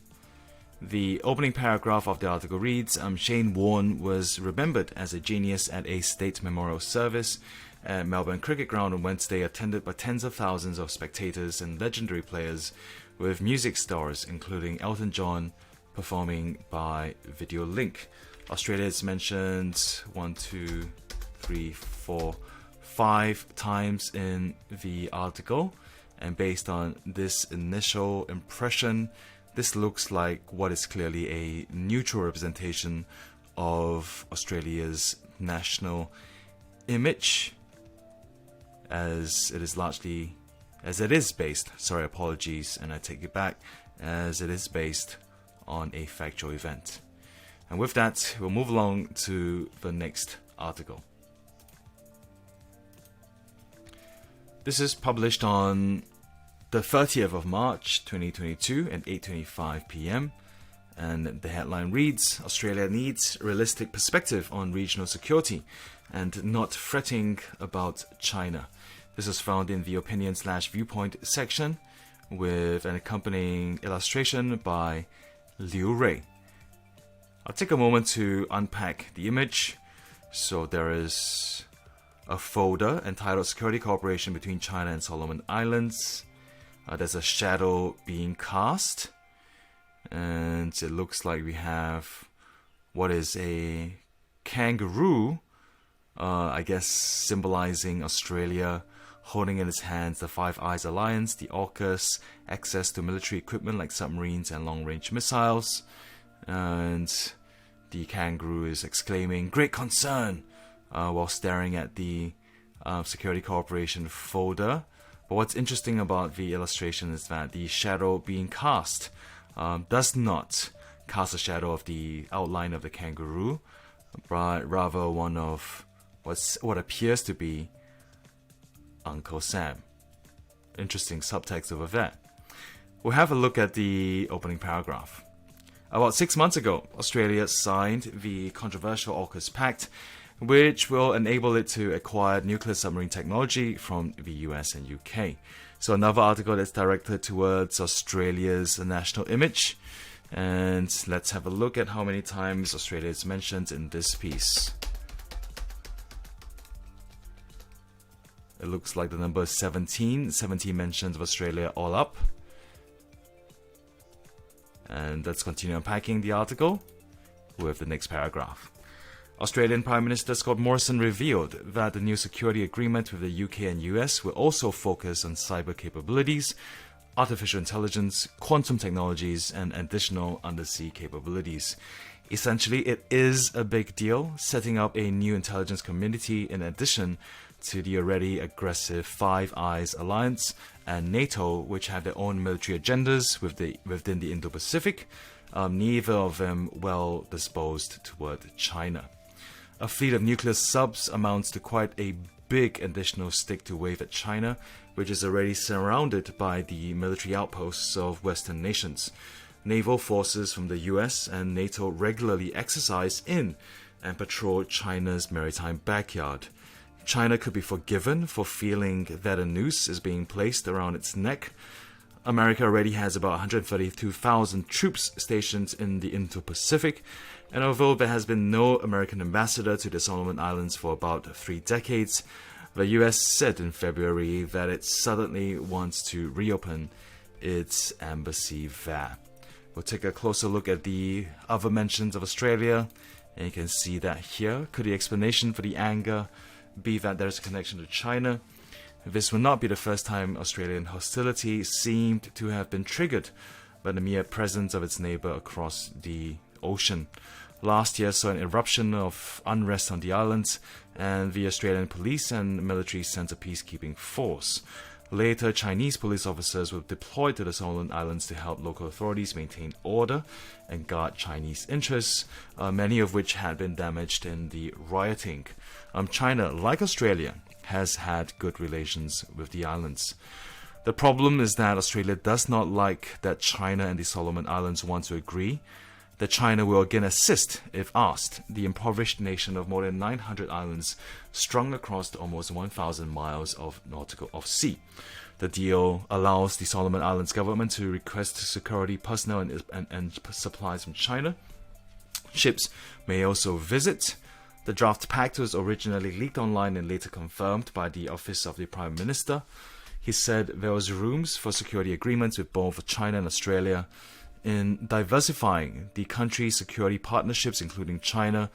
The opening paragraph of the article reads, Shane Warne was remembered as a genius at a state memorial service at Melbourne Cricket Ground on Wednesday, attended by tens of thousands of spectators and legendary players, with music stars including Elton John performing by video link. Australia is mentioned 1, 2, 3, 4, 5 times in the article, and based on this initial impression, this looks like what is clearly a neutral representation of Australia's national image, as it is based, and I take it back, as it is based on a factual event. And with that, we'll move along to the next article. This is published on the 30th of March 2022 at 8:25 p.m. and the headline reads, Australia needs realistic perspective on regional security and not fretting about China. This is found in the opinion/viewpoint section with an accompanying illustration by Liu Rui. I'll take a moment to unpack the image. So there is a folder entitled Security Cooperation between China and Solomon Islands. There's a shadow being cast, and it looks like we have what is a kangaroo, I guess symbolizing Australia, holding in its hands the Five Eyes Alliance, the AUKUS, access to military equipment like submarines and long-range missiles. And the kangaroo is exclaiming, "Great concern," while staring at the Security Cooperation folder. But what's interesting about the illustration is that the shadow being cast does not cast a shadow of the outline of the kangaroo, but rather one of what appears to be Uncle Sam. Interesting subtext over there. We'll have a look at the opening paragraph. About 6 months ago, Australia signed the controversial AUKUS Pact, which will enable it to acquire nuclear submarine technology from the US and UK. So another article that's directed towards Australia's national image. And let's have a look at how many times Australia is mentioned in this piece. It looks like the number is 17. 17 mentions of Australia all up. And let's continue unpacking the article with the next paragraph. Australian Prime Minister Scott Morrison revealed that the new security agreement with the UK and US will also focus on cyber capabilities, artificial intelligence, quantum technologies, and additional undersea capabilities. Essentially, it is a big deal, setting up a new intelligence community in addition to the already aggressive Five Eyes Alliance and NATO, which have their own military agendas within the Indo-Pacific, neither of them well disposed toward China. A fleet of nuclear subs amounts to quite a big additional stick to wave at China, which is already surrounded by the military outposts of Western nations. Naval forces from the US and NATO regularly exercise in and patrol China's maritime backyard. China could be forgiven for feeling that a noose is being placed around its neck. America already has about 132,000 troops stationed in the Indo-Pacific, and although there has been no American ambassador to the Solomon Islands for about 3 decades, the US said in February that it suddenly wants to reopen its embassy there. We'll take a closer look at the other mentions of Australia, and you can see that here. Could the explanation for the anger be that there's a connection to China? This will not be the first time Australian hostility seemed to have been triggered by the mere presence of its neighbour across the ocean. Last year saw an eruption of unrest on the islands, and the Australian police and military sent a peacekeeping force. Later, Chinese police officers were deployed to the Solomon Islands to help local authorities maintain order and guard Chinese interests, many of which had been damaged in the rioting. China, like Australia, has had good relations with the islands. The problem is that Australia does not like that China and the Solomon Islands want to agree that China will again assist, if asked, the impoverished nation of more than 900 islands strung across almost 1,000 miles of sea. The deal allows the Solomon Islands government to request security personnel and supplies from China. Ships may also visit. The draft pact was originally leaked online and later confirmed by the Office of the Prime Minister. He said there was rooms for security agreements with both China and Australia. In diversifying the country's security partnerships, including China,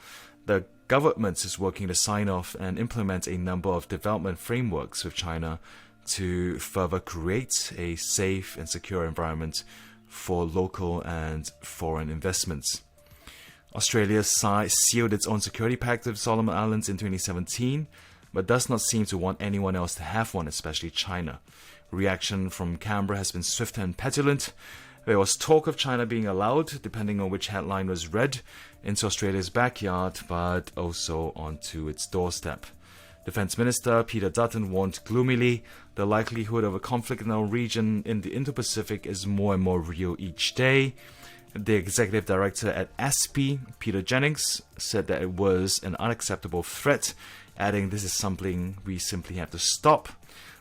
the government is working to sign off and implement a number of development frameworks with China to further create a safe and secure environment for local and foreign investments. Australia sealed its own security pact with Solomon Islands in 2017, but does not seem to want anyone else to have one, especially China. Reaction from Canberra has been swift and petulant. There was talk of China being allowed, depending on which headline was read, into Australia's backyard, but also onto its doorstep. Defence Minister Peter Dutton warned gloomily the likelihood of a conflict in our region in the Indo-Pacific is more and more real each day. The Executive Director at ASPI, Peter Jennings, said that it was an unacceptable threat, adding this is something we simply have to stop.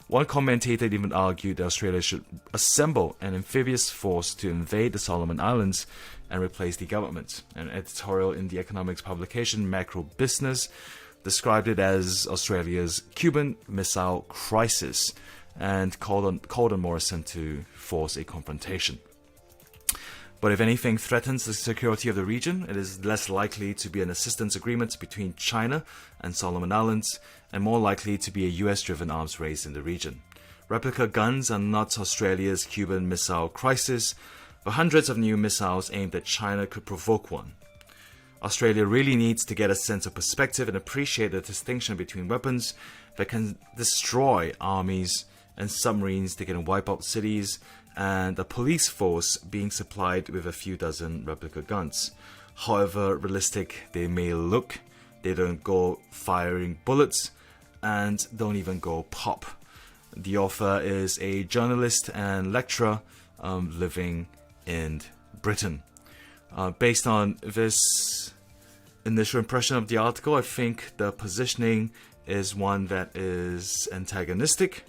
One commentator even argued that Australia should assemble an amphibious force to invade the Solomon Islands and replace the government. An editorial in the economics publication Macro Business described it as Australia's Cuban Missile Crisis and called on Morrison to force a confrontation. But if anything threatens the security of the region, it is less likely to be an assistance agreement between China and Solomon Islands, and more likely to be a US-driven arms race in the region. Replica guns are not Australia's Cuban Missile Crisis, for hundreds of new missiles aimed at China could provoke one. Australia really needs to get a sense of perspective and appreciate the distinction between weapons that can destroy armies and submarines that can wipe out cities, and a police force being supplied with a few dozen replica guns. However realistic they may look, they don't go firing bullets and don't even go pop. The author is a journalist and lecturer living in Britain. Based on this initial impression of the article, I think the positioning is one that is antagonistic.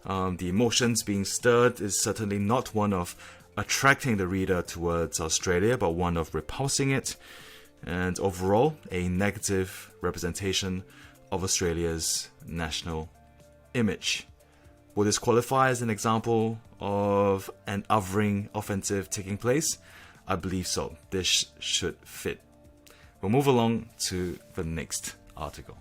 The emotions being stirred is certainly not one of attracting the reader towards Australia, but one of repulsing it, and overall a negative representation of Australia's national image. Will this qualify as an example of an othering offensive taking place? I believe so. This should fit. We'll move along to the next article.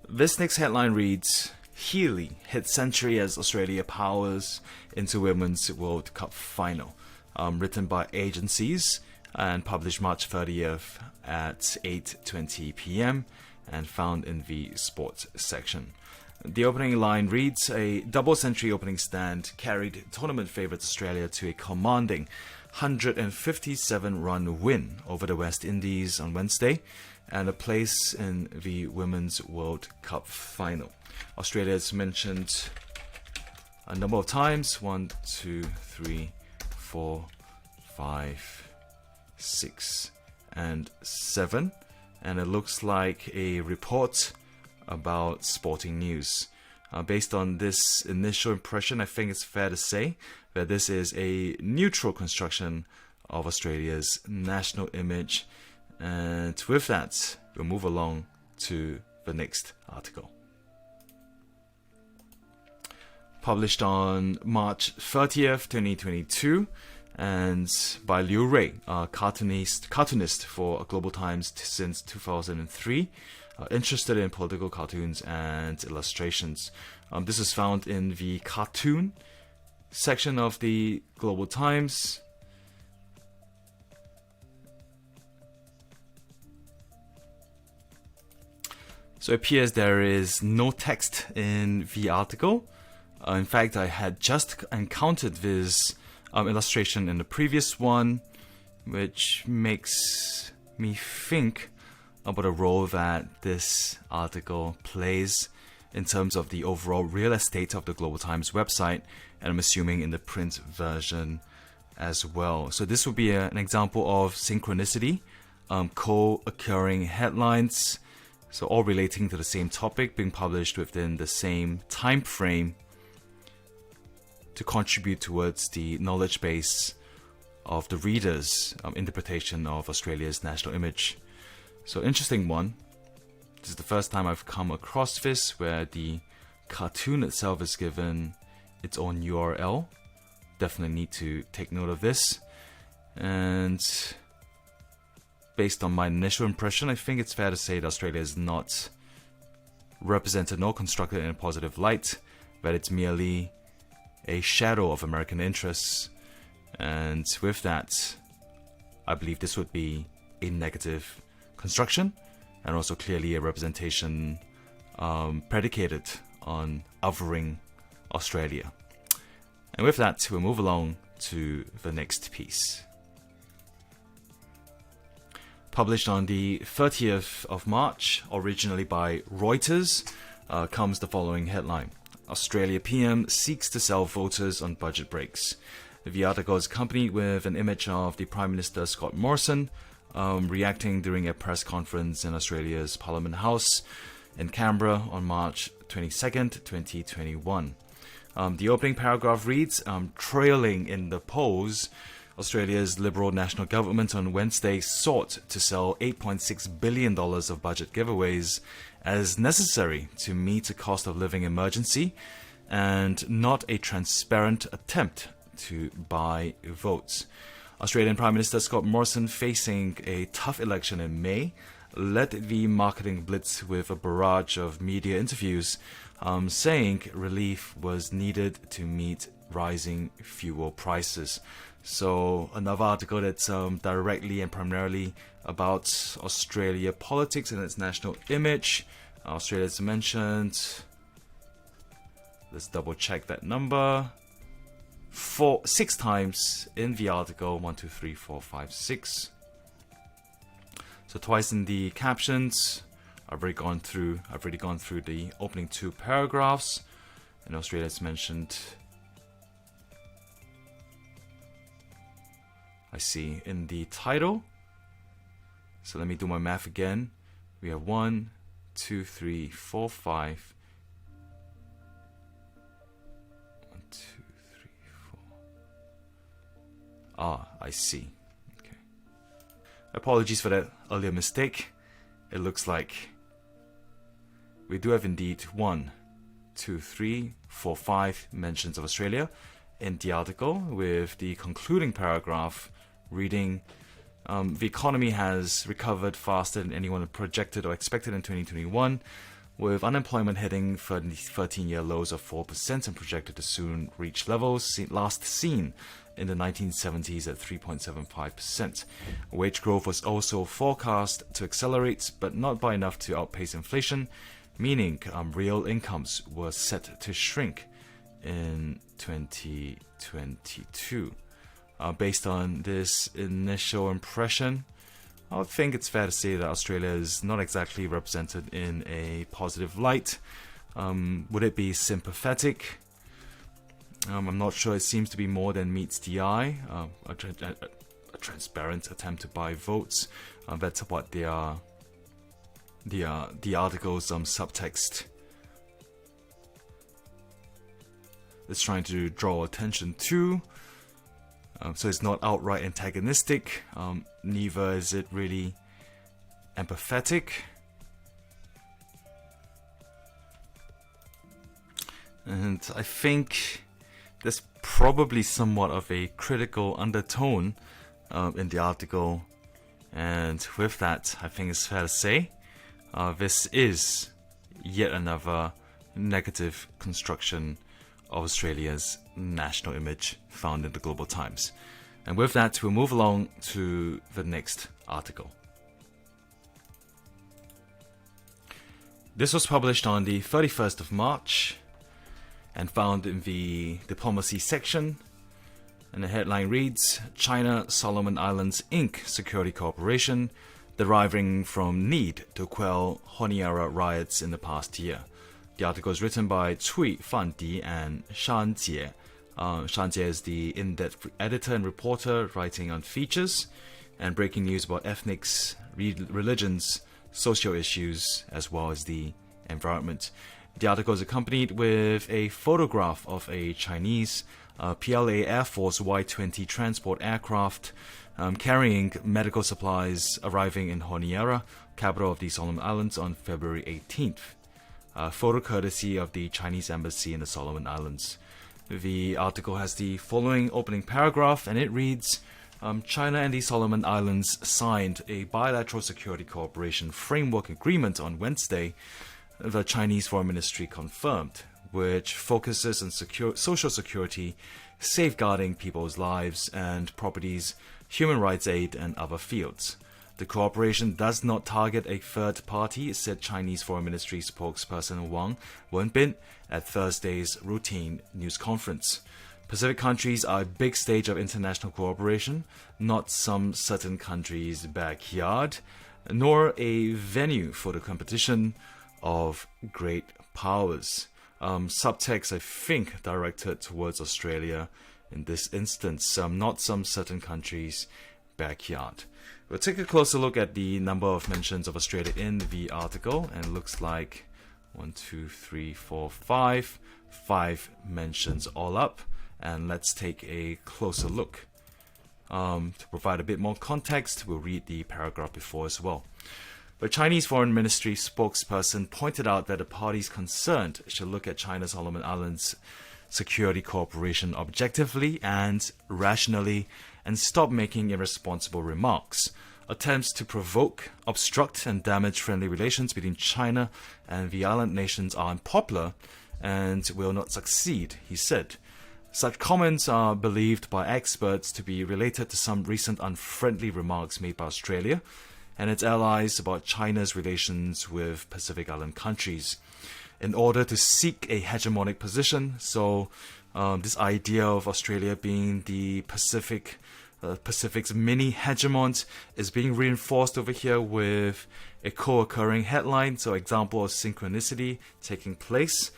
This next headline reads, Healy hits century as Australia powers into Women's World Cup final. Written by agencies and published March 30th at 8:20 p.m. and found in the sports section. The opening line reads, a double-century opening stand carried tournament favourites Australia to a commanding 157-run win over the West Indies on Wednesday and a place in the Women's World Cup final. Australia is mentioned a number of times, 1, 2, 3, 4, 5, 6, and 7. And it looks like a report about sporting news. Based on this initial impression, I think it's fair to say that this is a neutral construction of Australia's national image. And with that, we'll move along to the next article. Published on March 30th, 2022, and by Liu Rui, a cartoonist for Global Times since 2003, interested in political cartoons and illustrations. This is found in the cartoon section of the Global Times. So it appears there is no text in the article. In fact, I had just encountered this illustration in the previous one, which makes me think about the role that this article plays in terms of the overall real estate of the Global Times website, and I'm assuming in the print version as well. So this would be an example of synchronicity, co-occurring headlines, so all relating to the same topic, being published within the same time frame to contribute towards the knowledge base of the reader's interpretation of Australia's national image. So interesting one. This is the first time I've come across this, where the cartoon itself is given its own URL. Definitely need to take note of this. And based on my initial impression, I think it's fair to say that Australia is not represented nor constructed in a positive light, but it's merely a shadow of American interests. And with that, I believe this would be a negative construction, and also clearly a representation predicated on othering Australia. And with that, we'll move along to the next piece. Published on the 30th of March, originally by Reuters, comes the following headline. Australia PM seeks to sell voters on budget breaks. The article is accompanied with an image of the Prime Minister Scott Morrison reacting during a press conference in Australia's Parliament House in Canberra on March 22nd, 2021. The opening paragraph reads, trailing in the polls, Australia's Liberal National Government on Wednesday sought to sell $8.6 billion of budget giveaways as necessary to meet a cost of living emergency and not a transparent attempt to buy votes. Australian Prime Minister Scott Morrison, facing a tough election in May, led the marketing blitz with a barrage of media interviews, saying relief was needed to meet rising fuel prices. So another article that's directly and primarily about Australia politics and its national image. Australia is mentioned. Let's double check that number. 6 times in the article. 1, 2, 3, 4, 5, 6. So twice in the captions. I've already gone through the opening 2 paragraphs. And Australia is mentioned. I see in the title. So let me do my math again. We have 1, 2, 3, 4, 5. 1, 2, 3, 4. Ah, I see. Okay. Apologies for that earlier mistake. It looks like we do have indeed 1, 2, 3, 4, 5 mentions of Australia in the article, with the concluding paragraph reading, the economy has recovered faster than anyone projected or expected in 2021, with unemployment hitting 13-year lows of 4% and projected to soon reach levels last seen in the 1970s at 3.75%. Wage growth was also forecast to accelerate, but not by enough to outpace inflation, meaning real incomes were set to shrink in 2022. Based on this initial impression, I would think it's fair to say that Australia is not exactly represented in a positive light. Would it be sympathetic? I'm not sure. It seems to be more than meets the eye. A transparent attempt to buy votes. That's what the article's subtext is trying to draw attention to. So it's not outright antagonistic, neither is it really empathetic. And I think there's probably somewhat of a critical undertone in the article. And with that, I think it's fair to say this is yet another negative construction of Australia's national image found in the Global Times. And with that, we'll move along to the next article. This was published on the 31st of March and found in the diplomacy section. And the headline reads, China Solomon Islands Inc. Security Cooperation deriving from need to quell Honiara riots in the past year. The article is written by Cui Fandi and Shan Jie. Shan Jie is the in-depth editor and reporter writing on features and breaking news about ethnics, religions, social issues, as well as the environment. The article is accompanied with a photograph of a Chinese PLA Air Force Y-20 transport aircraft carrying medical supplies arriving in Honiara, capital of the Solomon Islands, on February 18th. Photo courtesy of the Chinese Embassy in the Solomon Islands. The article has the following opening paragraph, and it reads, China and the Solomon Islands signed a bilateral security cooperation framework agreement on Wednesday, the Chinese Foreign Ministry confirmed, which focuses on social security, safeguarding people's lives and properties, human rights aid, and other fields. The cooperation does not target a third party, said Chinese Foreign Ministry spokesperson Wang Wenbin at Thursday's routine news conference. Pacific countries are a big stage of international cooperation, not some certain country's backyard, nor a venue for the competition of great powers. Subtext, I think, directed towards Australia in this instance, not some certain country's backyard. We'll take a closer look at the number of mentions of Australia in the article, and it looks like 1, 2, 3, 4, 5. 5 mentions all up, and let's take a closer look. To provide a bit more context, we'll read the paragraph before as well. The Chinese Foreign Ministry spokesperson pointed out that the parties concerned should look at China Solomon Islands security cooperation objectively and rationally and stop making irresponsible remarks. Attempts to provoke, obstruct, and damage friendly relations between China and the island nations are unpopular and will not succeed, he said. Such comments are believed by experts to be related to some recent unfriendly remarks made by Australia and its allies about China's relations with Pacific Island countries. In order to seek a hegemonic position, this idea of Australia being the Pacific's mini hegemon is being reinforced over here with a co-occurring headline, so example of synchronicity taking place.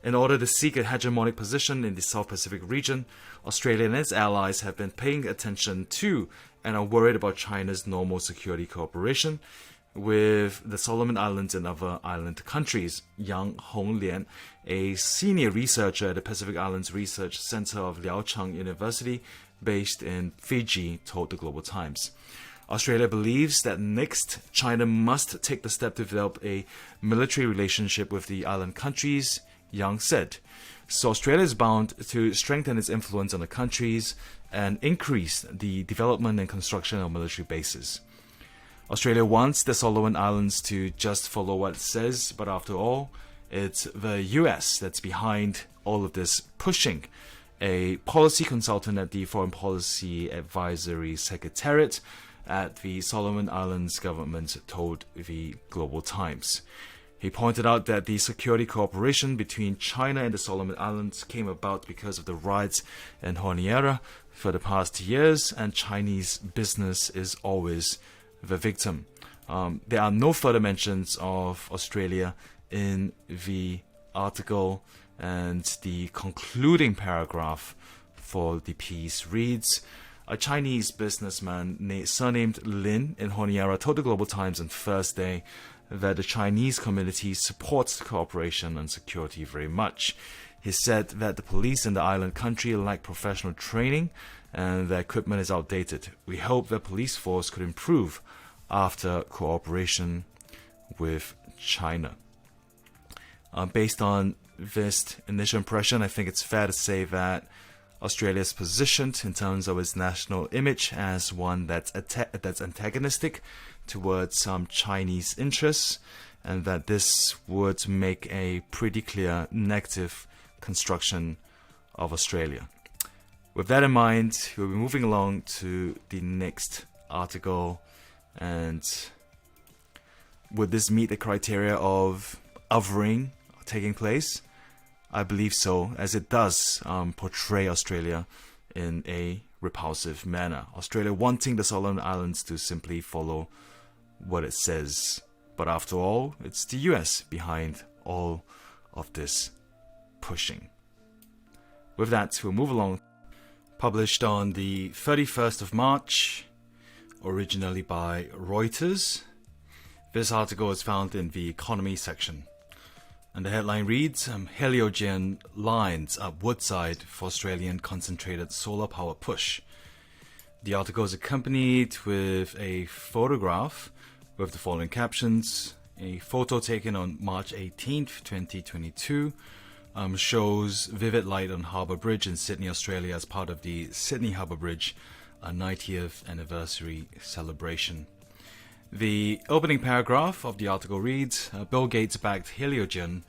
In order to seek a hegemonic position in the South Pacific region, Australia and its allies have been paying attention to and are worried about China's normal security cooperation with the Solomon Islands and other island countries. Yang Honglian, a senior researcher at the Pacific Islands Research Center of Liaocheng University, based in Fiji, told the Global Times. Australia believes that next, China must take the step to develop a military relationship with the island countries, Yang said. So Australia is bound to strengthen its influence on the countries and increase the development and construction of military bases. Australia wants the Solomon Islands to just follow what it says, but after all, it's the US that's behind all of this pushing. A policy consultant at the Foreign Policy Advisory Secretariat at the Solomon Islands government told the Global Times. He pointed out that the security cooperation between China and the Solomon Islands came about because of the riots in Honiara for the past years, and Chinese business is always the victim. There are no further mentions of Australia in the article, and the concluding paragraph for the piece reads, a Chinese businessman surnamed Lin in Honiara told the Global Times on Thursday that the Chinese community supports cooperation and security very much. He said that the police in the island country lack professional training and their equipment is outdated. We hope the police force could improve after cooperation with China. Based on this initial impression, I think it's fair to say that Australia is positioned in terms of its national image as one that's antagonistic towards some Chinese interests, and that this would make a pretty clear negative construction of Australia. With that in mind, we'll be moving along to the next article. And would this meet the criteria of othering taking place? I believe so, as it does portray Australia in a repulsive manner. Australia wanting the Solomon Islands to simply follow what it says. But after all, it's the US behind all of this pushing. With that, we'll move along. Published on the 31st of March, originally by Reuters. This article is found in the economy section. And the headline reads, Heliogen lines up Woodside for Australian concentrated solar power push. The article is accompanied with a photograph with the following captions. A photo taken on March 18th, 2022 shows vivid light on Harbour Bridge in Sydney, Australia as part of the Sydney Harbour Bridge 90th anniversary celebration. The opening paragraph of the article reads, Bill Gates-backed Heliogen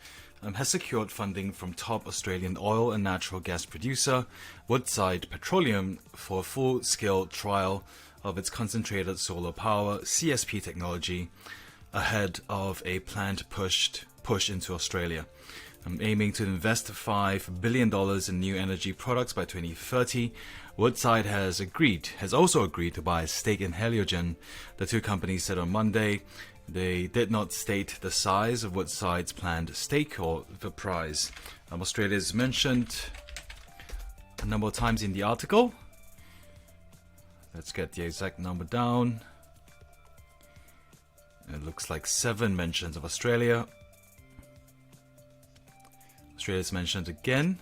has secured funding from top Australian oil and natural gas producer Woodside Petroleum for a full-scale trial of its concentrated solar power CSP technology ahead of a planned push into Australia. Aiming to invest $5 billion in new energy products by 2030, Woodside has also agreed to buy a stake in Heliogen, the two companies said on Monday. They did not state the size of Woodside's planned stake or the price. Australia is mentioned a number of times in the article. Let's get the exact number down. It looks like 7 mentions of Australia. Australia is mentioned again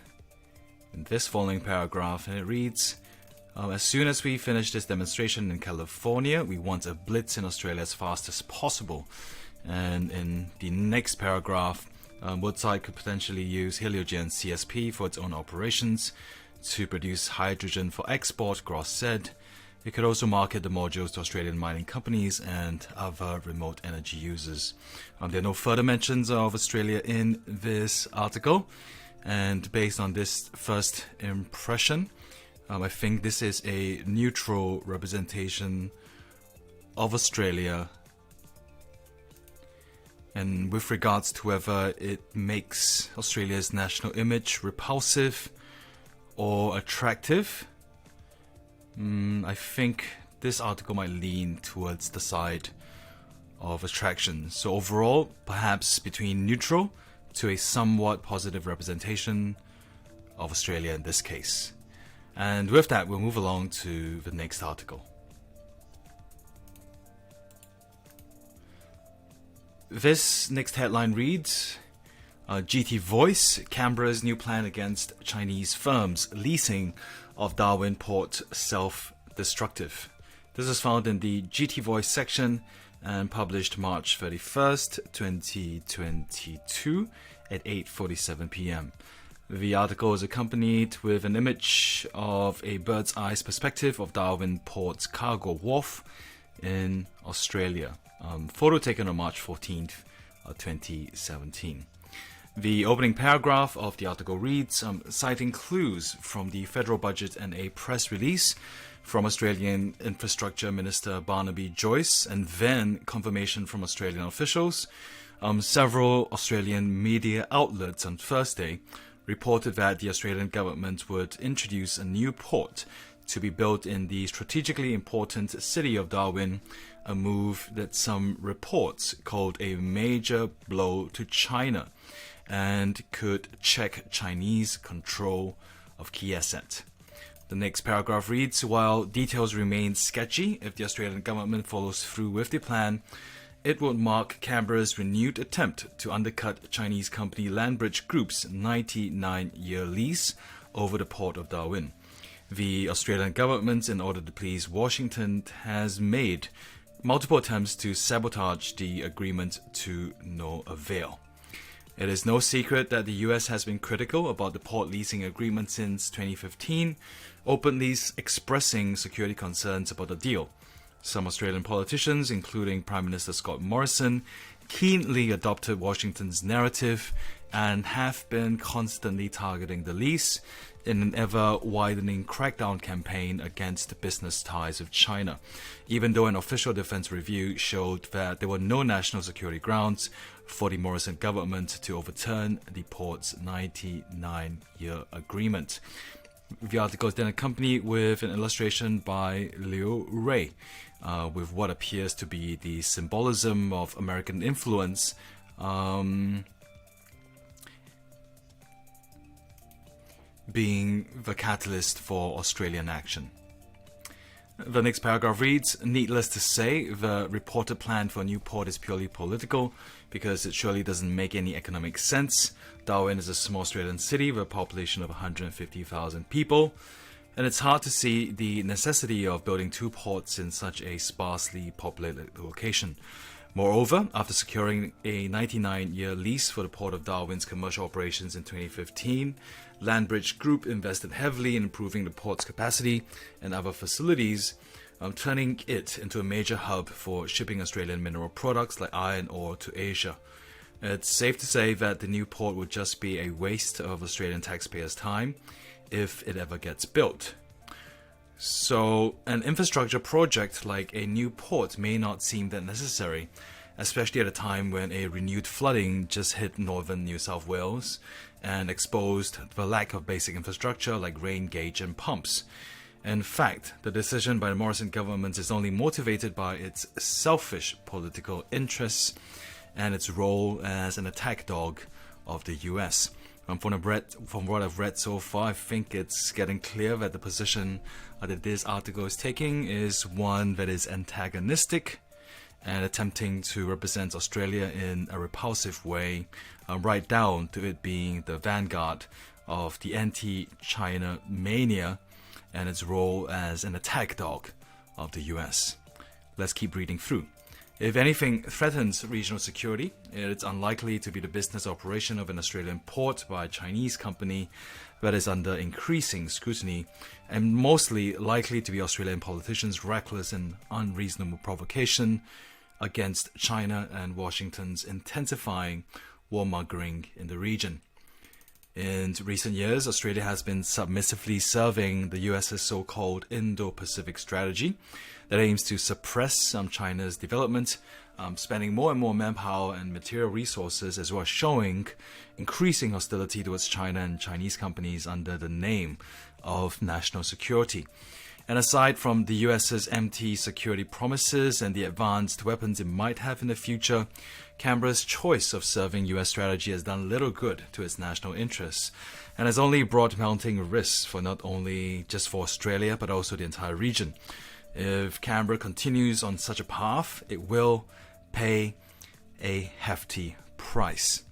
in this following paragraph, and it reads, as soon as we finish this demonstration in California, we want a blitz in Australia as fast as possible. And in the next paragraph, Woodside could potentially use Heliogen CSP for its own operations to produce hydrogen for export, Gross said. It could also market the modules to Australian mining companies and other remote energy users. There are no further mentions of Australia in this article, and based on this first impression, I think this is a neutral representation of Australia, and with regards to whether it makes Australia's national image repulsive or attractive, I think this article might lean towards the side of attraction. So overall, perhaps between neutral to a somewhat positive representation of Australia in this case. And with that, we'll move along to the next article. This next headline reads, GT Voice, Canberra's new plan against Chinese firms leasing of Darwin Port self-destructive. This is found in the GT Voice section and published March 31st, 2022 at 8:47 p.m. The article is accompanied with an image of a bird's eye perspective of Darwin Port's cargo wharf in Australia. Photo taken on March 14th, 2017. The opening paragraph of the article reads, citing clues from the federal budget and a press release from Australian Infrastructure Minister Barnaby Joyce, and then confirmation from Australian officials, several Australian media outlets on Thursday reported that the Australian government would introduce a new port to be built in the strategically important city of Darwin, a move that some reports called a major blow to China and could check Chinese control of key asset. The next paragraph reads, while details remain sketchy, if the Australian government follows through with the plan, it would mark Canberra's renewed attempt to undercut Chinese company Landbridge Group's 99-year lease over the port of Darwin. The Australian government, in order to please Washington, has made multiple attempts to sabotage the agreement to no avail. It is no secret that the US has been critical about the port leasing agreement since 2015, openly expressing security concerns about the deal. Some Australian politicians, including Prime Minister Scott Morrison, keenly adopted Washington's narrative and have been constantly targeting the lease in an ever-widening crackdown campaign against business ties with China, even though an official defense review showed that there were no national security grounds for the Morrison government to overturn the port's 99-year agreement. The article is then accompanied with an illustration by Liu Ray, with what appears to be the symbolism of American influence being the catalyst for Australian action. The next paragraph reads, needless to say, the reported plan for a new port is purely political because it surely doesn't make any economic sense. Darwin is a small Australian city with a population of 150,000 people, and it's hard to see the necessity of building two ports in such a sparsely populated location. Moreover, after securing a 99-year lease for the Port of Darwin's commercial operations in 2015, Landbridge Group invested heavily in improving the port's capacity and other facilities, turning it into a major hub for shipping Australian mineral products like iron ore to Asia. It's safe to say that the new port would just be a waste of Australian taxpayers' time if it ever gets built. So, an infrastructure project like a new port may not seem that necessary, especially at a time when a renewed flooding just hit northern New South Wales and exposed the lack of basic infrastructure like rain gauge and pumps. In fact, the decision by the Morrison government is only motivated by its selfish political interests and its role as an attack dog of the US. From what I've read so far, I think it's getting clear that the position that this article is taking is one that is antagonistic and attempting to represent Australia in a repulsive way, right down to it being the vanguard of the anti-China mania and its role as an attack dog of the US. Let's keep reading through. If anything threatens regional security, it's unlikely to be the business operation of an Australian port by a Chinese company that is under increasing scrutiny, and mostly likely to be Australian politicians' reckless and unreasonable provocation against China and Washington's intensifying warmongering in the region. In recent years, Australia has been submissively serving the US's so-called Indo-Pacific strategy that aims to suppress China's development, spending more and more manpower and material resources, as well as showing increasing hostility towards China and Chinese companies under the name of national security. And aside from the US's empty security promises and the advanced weapons it might have in the future, Canberra's choice of serving US strategy has done little good to its national interests and has only brought mounting risks for not only just for Australia but also the entire region. If Canberra continues on such a path, it will pay a hefty price.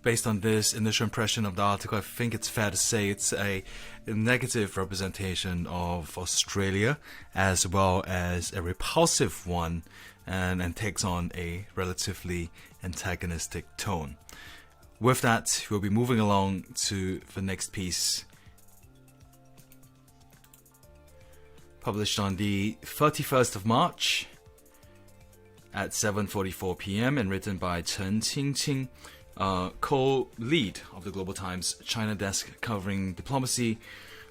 Based on this initial impression of the article, I think it's fair to say it's a negative representation of Australia as well as a repulsive one, and takes on a relatively antagonistic tone. With that, we'll be moving along to the next piece, published on the 31st of March at 7:44 p.m. and written by Chen Qingqing, co-lead of the Global Times China desk covering diplomacy,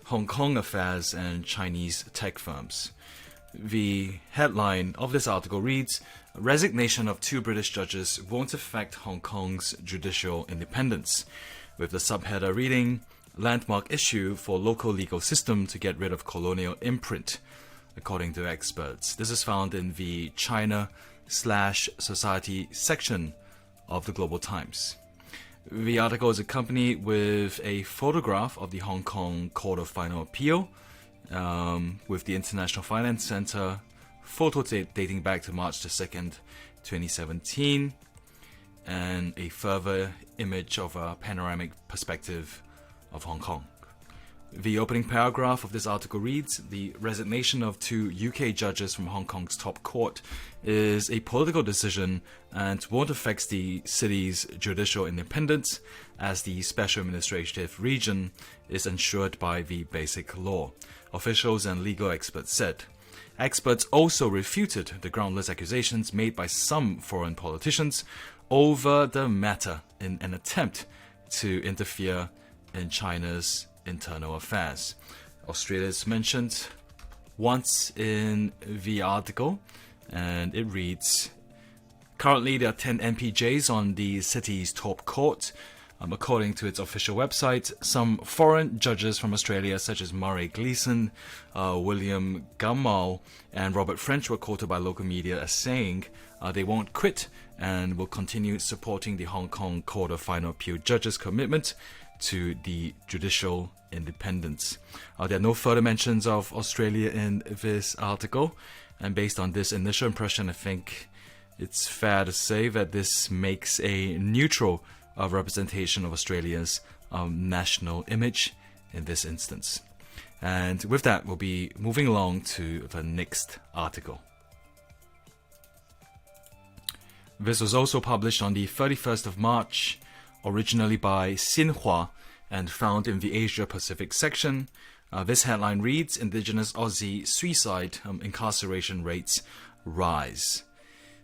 Hong Kong affairs, and Chinese tech firms. The headline of this article reads, "Resignation of 2 British judges won't affect Hong Kong's judicial independence," with the subheader reading, "Landmark issue for local legal system to get rid of colonial imprint," according to experts. This is found in the China/Society section of the Global Times. The article is accompanied with a photograph of the Hong Kong Court of Final Appeal, with the International Finance Center, photo dating back to March the 2nd, 2017, and a further image of a panoramic perspective of Hong Kong. The opening paragraph of this article reads, "The resignation of 2 UK judges from Hong Kong's top court is a political decision and won't affect the city's judicial independence, as the special administrative region is ensured by the basic law," officials and legal experts said. Experts also refuted the groundless accusations made by some foreign politicians over the matter in an attempt to interfere in China's internal affairs. Australia is mentioned once in the article, and it reads, "Currently there are 10 MPJs on the city's top court. According to its official website, some foreign judges from Australia, such as Murray Gleeson, William Gamal, and Robert French, were quoted by local media as saying they won't quit and will continue supporting the Hong Kong Court of Final Appeal judges' commitment to the judicial independence." There are no further mentions of Australia in this article, and based on this initial impression, I think it's fair to say that this makes a neutral representation of Australia's national image in this instance. And with that, we'll be moving along to the next article. This was also published on the 31st of March, originally by Xinhua, and found in the Asia-Pacific section. This headline reads, "Indigenous Aussie suicide incarceration rates rise."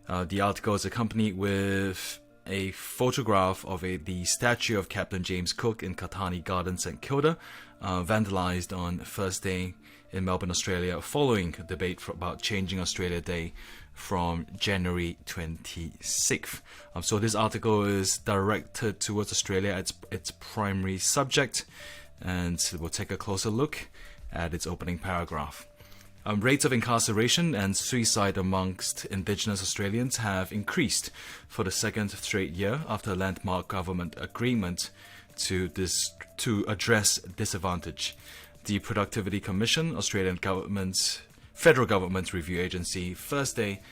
The article is accompanied with a photograph of the statue of Captain James Cook in Katani Gardens, St Kilda, vandalised on Thursday in Melbourne, Australia, following a debate about changing Australia Day from January 26th. So this article is directed towards Australia as its primary subject, and we'll take a closer look at its opening paragraph. Rates of incarceration and suicide amongst Indigenous Australians have increased for the 2nd straight year after a landmark government agreement to address disadvantage. The Productivity Commission, Australian government's federal government review agency, Thursday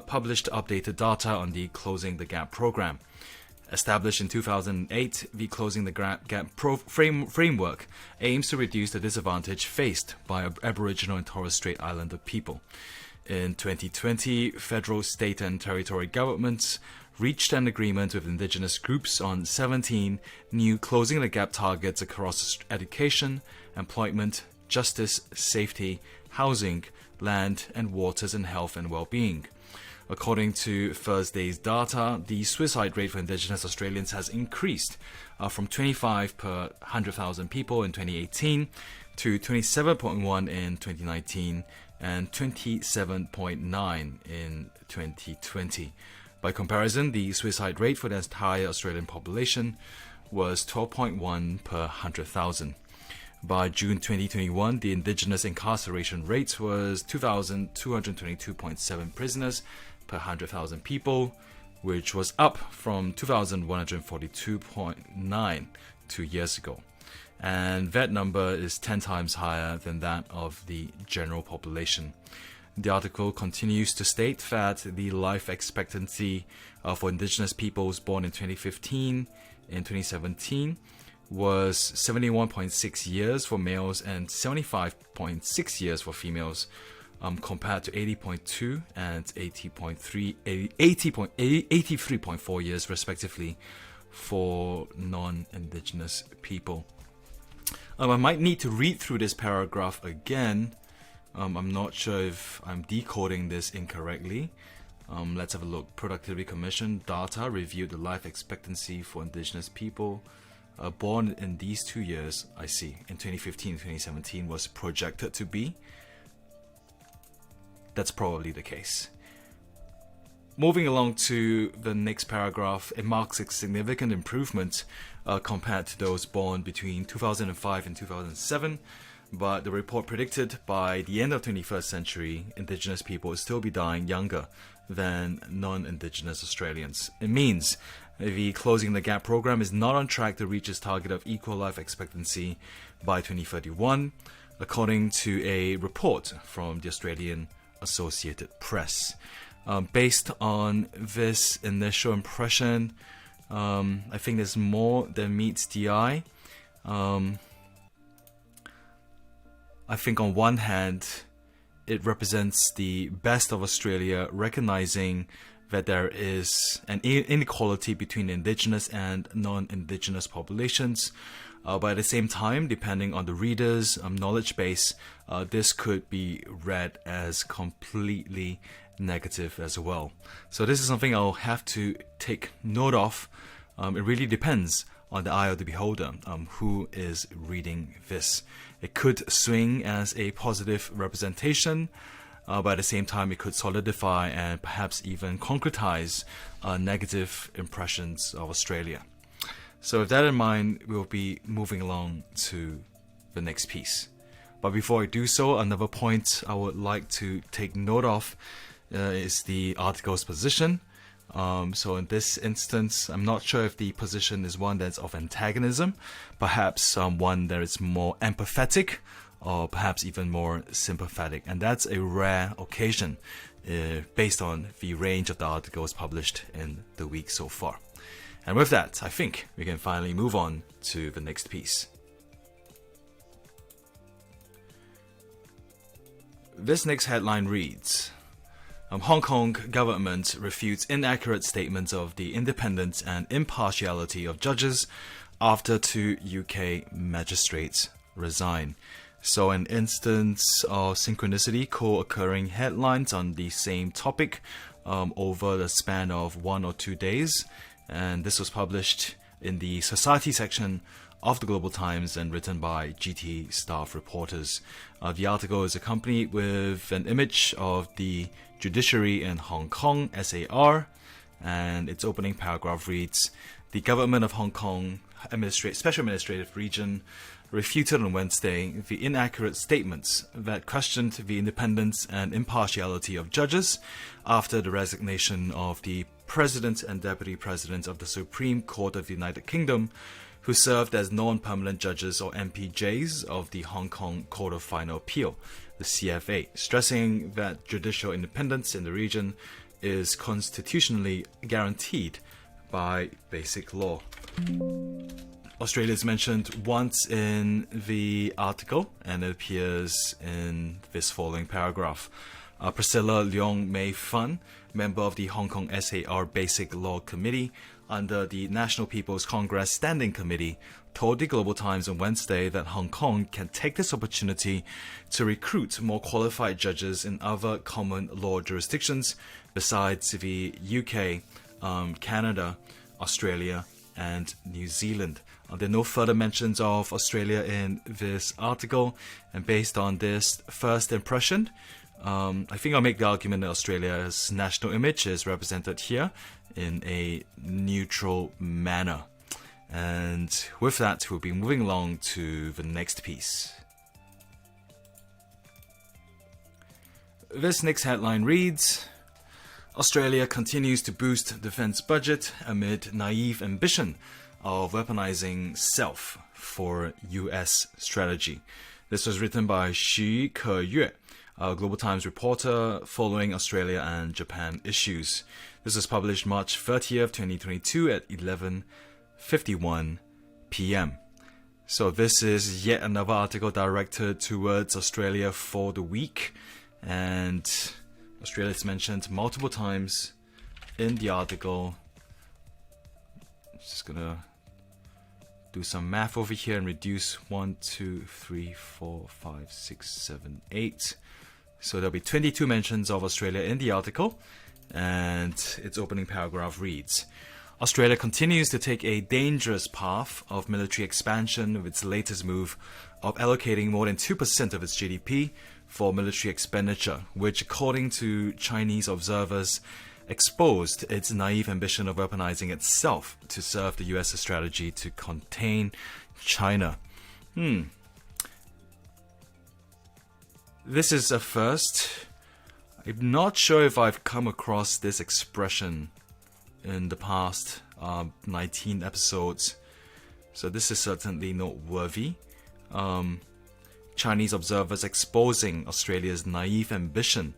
published updated data on the Closing the Gap program. Established in 2008, the Closing the Gap framework aims to reduce the disadvantage faced by Aboriginal and Torres Strait Islander people. In 2020, federal, state and territory governments reached an agreement with Indigenous groups on 17 new Closing the Gap targets across education, employment, justice, safety, housing, land and waters, and health and well-being. According to Thursday's data, the suicide rate for Indigenous Australians has increased from 25 per 100,000 people in 2018 to 27.1 in 2019 and 27.9 in 2020. By comparison, the suicide rate for the entire Australian population was 12.1 per 100,000. By June 2021, the Indigenous incarceration rate was 2,222.7 prisoners per 100,000 people, which was up from 2,142.9 2 years ago. And that number is 10 times higher than that of the general population. The article continues to state that the life expectancy for Indigenous peoples born in 2015 and 2017 was 71.6 years for males and 75.6 years for females, compared to 80.2 and 83.4 years respectively for non-Indigenous people. I might need to read through this paragraph again. I'm not sure if I'm decoding this incorrectly. Let's have a look. Productivity Commission data reviewed the life expectancy for Indigenous people born in these 2 years. I see. In 2015 and 2017 was projected to be. That's probably the case. Moving along to the next paragraph, it marks a significant improvement compared to those born between 2005 and 2007. But the report predicted by the end of the 21st century, Indigenous people will still be dying younger than non-Indigenous Australians. It means the Closing the Gap program is not on track to reach its target of equal life expectancy by 2031, according to a report from the Australian Associated Press. Based on this initial impression, I think there's more than meets the eye. I think on one hand, it represents the best of Australia, recognizing that there is an inequality between Indigenous and non-Indigenous populations. But at the same time, depending on the reader's knowledge base, this could be read as completely negative as well. So this is something I'll have to take note of. It really depends on the eye of the beholder, who is reading this. It could swing as a positive representation, but at the same time it could solidify and perhaps even concretize negative impressions of Australia. So with that in mind, we'll be moving along to the next piece. But before I do so, another point I would like to take note of is the article's position. So in this instance, I'm not sure if the position is one that's of antagonism, perhaps one that is more empathetic, or perhaps even more sympathetic. And that's a rare occasion based on the range of the articles published in the week so far. And with that, I think we can finally move on to the next piece. This next headline reads, Hong Kong government refutes inaccurate statements of the independence and impartiality of judges after 2 UK magistrates resign. So an instance of synchronicity, co-occurring headlines on the same topic over the span of 1 or 2 days. And this was published in the Society section of the Global Times and written by GT staff reporters. The article is accompanied with an image of the Judiciary in Hong Kong, SAR, and its opening paragraph reads, the government of Hong Kong Special Administrative Region refuted on Wednesday the inaccurate statements that questioned the independence and impartiality of judges after the resignation of the President and Deputy President of the Supreme Court of the United Kingdom, who served as non-permanent judges or MPJs of the Hong Kong Court of Final Appeal, the CFA, stressing that judicial independence in the region is constitutionally guaranteed by basic law. Australia is mentioned once in the article, and it appears in this following paragraph. Priscilla Leong Mei Fun, member of the Hong Kong SAR Basic Law Committee under the National People's Congress Standing Committee, told the Global Times on Wednesday that Hong Kong can take this opportunity to recruit more qualified judges in other common law jurisdictions besides the UK, Canada, Australia, and New Zealand. There are no further mentions of Australia in this article, and based on this first impression, I think I'll make the argument that Australia's national image is represented here in a neutral manner. And with that, we'll be moving along to the next piece. This next headline reads, Australia continues to boost defense budget amid naive ambition of weaponizing self for US strategy. This was written by Xu Keyue, a Global Times reporter following Australia and Japan issues. This was published March 30th, 2022 at 11:51 p.m. So this is yet another article directed towards Australia for the week, and Australia is mentioned multiple times in the article. Just gonna do some math over here and reduce 1, 2, 3, 4, 5, 6, 7, 8. So there'll be 22 mentions of Australia in the article, and its opening paragraph reads, Australia continues to take a dangerous path of military expansion with its latest move of allocating more than 2% of its GDP for military expenditure, which, according to Chinese observers, exposed its naive ambition of weaponizing itself to serve the US strategy to contain China. This is a first. I'm not sure if I've come across this expression in the past 19 episodes, so this is certainly noteworthy. Chinese observers exposing Australia's naive ambition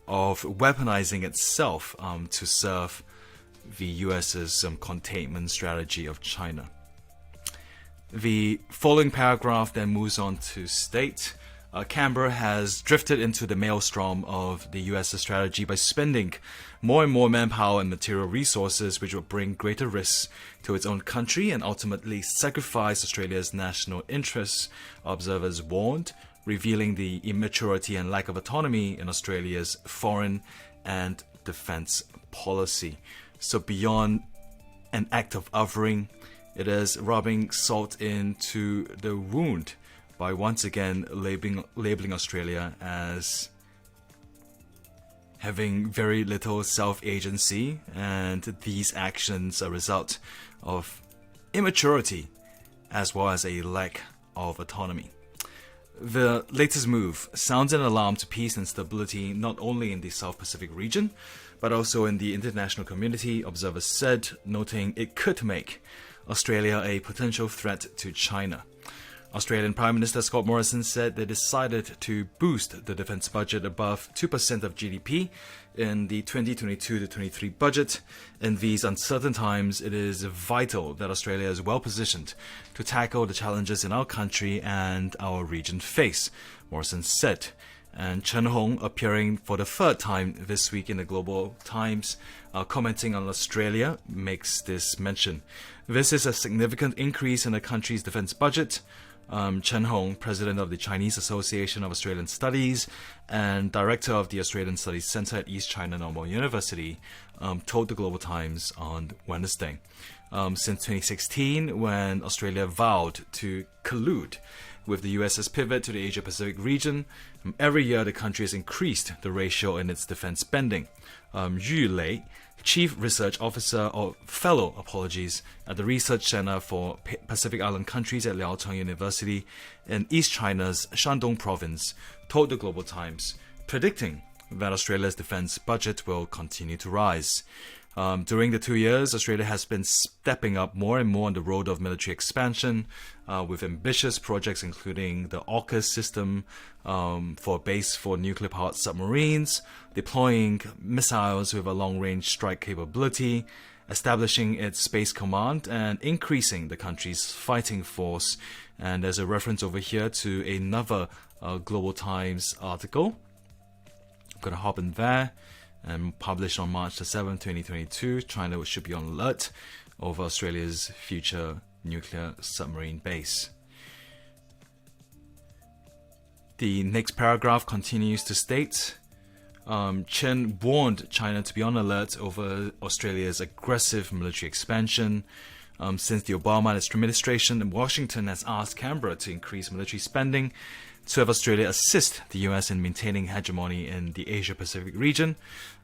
of weaponizing itself to serve the US's containment strategy of China. The following paragraph then moves on to state, Canberra has drifted into the maelstrom of the US strategy by spending more and more manpower and material resources, which will bring greater risks to its own country and ultimately sacrifice Australia's national interests, observers warned, revealing the immaturity and lack of autonomy in Australia's foreign and defense policy. So beyond an act of othering, it is rubbing salt into the wound by once again labeling Australia as having very little self-agency, and these actions are a result of immaturity as well as a lack of autonomy. The latest move sounds an alarm to peace and stability not only in the South Pacific region, but also in the international community, observers said, noting it could make Australia a potential threat to China. Australian Prime Minister Scott Morrison said they decided to boost the defense budget above 2% of GDP in the 2022-23 budget. In these uncertain times, it is vital that Australia is well positioned to tackle the challenges in our country and our region face, Morrison said. And Chen Hong, appearing for the third time this week in the Global Times, commenting on Australia, makes this mention. This is a significant increase in the country's defense budget. Chen Hong, president of the Chinese Association of Australian Studies and director of the Australian Studies Centre at East China Normal University, told the Global Times on Wednesday. Since 2016, when Australia vowed to collude with the US's pivot to the Asia-Pacific region, every year the country has increased the ratio in its defense spending. Yu Lei, Chief Research Officer at the Research Center for Pacific Island Countries at Liaocheng University in East China's Shandong Province, told the Global Times, predicting that Australia's defense budget will continue to rise. During the 2 years, Australia has been stepping up more and more on the road of military expansion, with ambitious projects including the AUKUS system for a base for nuclear-powered submarines, deploying missiles with a long-range strike capability, establishing its space command, and increasing the country's fighting force. And there's a reference over here to another Global Times article I'm going to hop in there. And published on March the 7th, 2022, China should be on alert over Australia's future nuclear submarine base. The next paragraph continues to state, Chen warned China to be on alert over Australia's aggressive military expansion. Since the Obama administration, Washington has asked Canberra to increase military spending to have Australia assist the US in maintaining hegemony in the Asia-Pacific region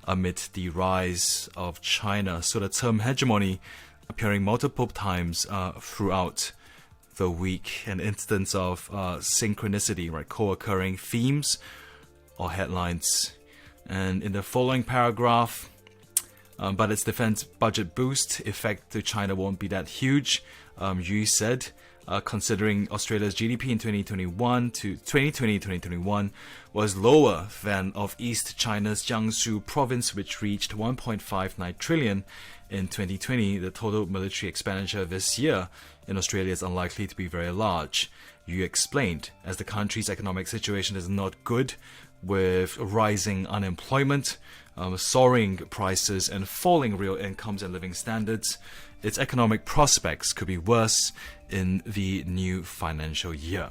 amid the rise of China. So the term hegemony appearing multiple times throughout the week, an instance of synchronicity, right? Co-occurring themes or headlines. And in the following paragraph, but its defense budget boost effect to China won't be that huge, Yu said. Considering Australia's GDP in 2020-2021 was lower than of East China's Jiangsu province, which reached 1.59 trillion in 2020, the total military expenditure this year in Australia is unlikely to be very large. Yu explained, as the country's economic situation is not good, with rising unemployment, soaring prices, and falling real incomes and living standards, its economic prospects could be worse in the new financial year.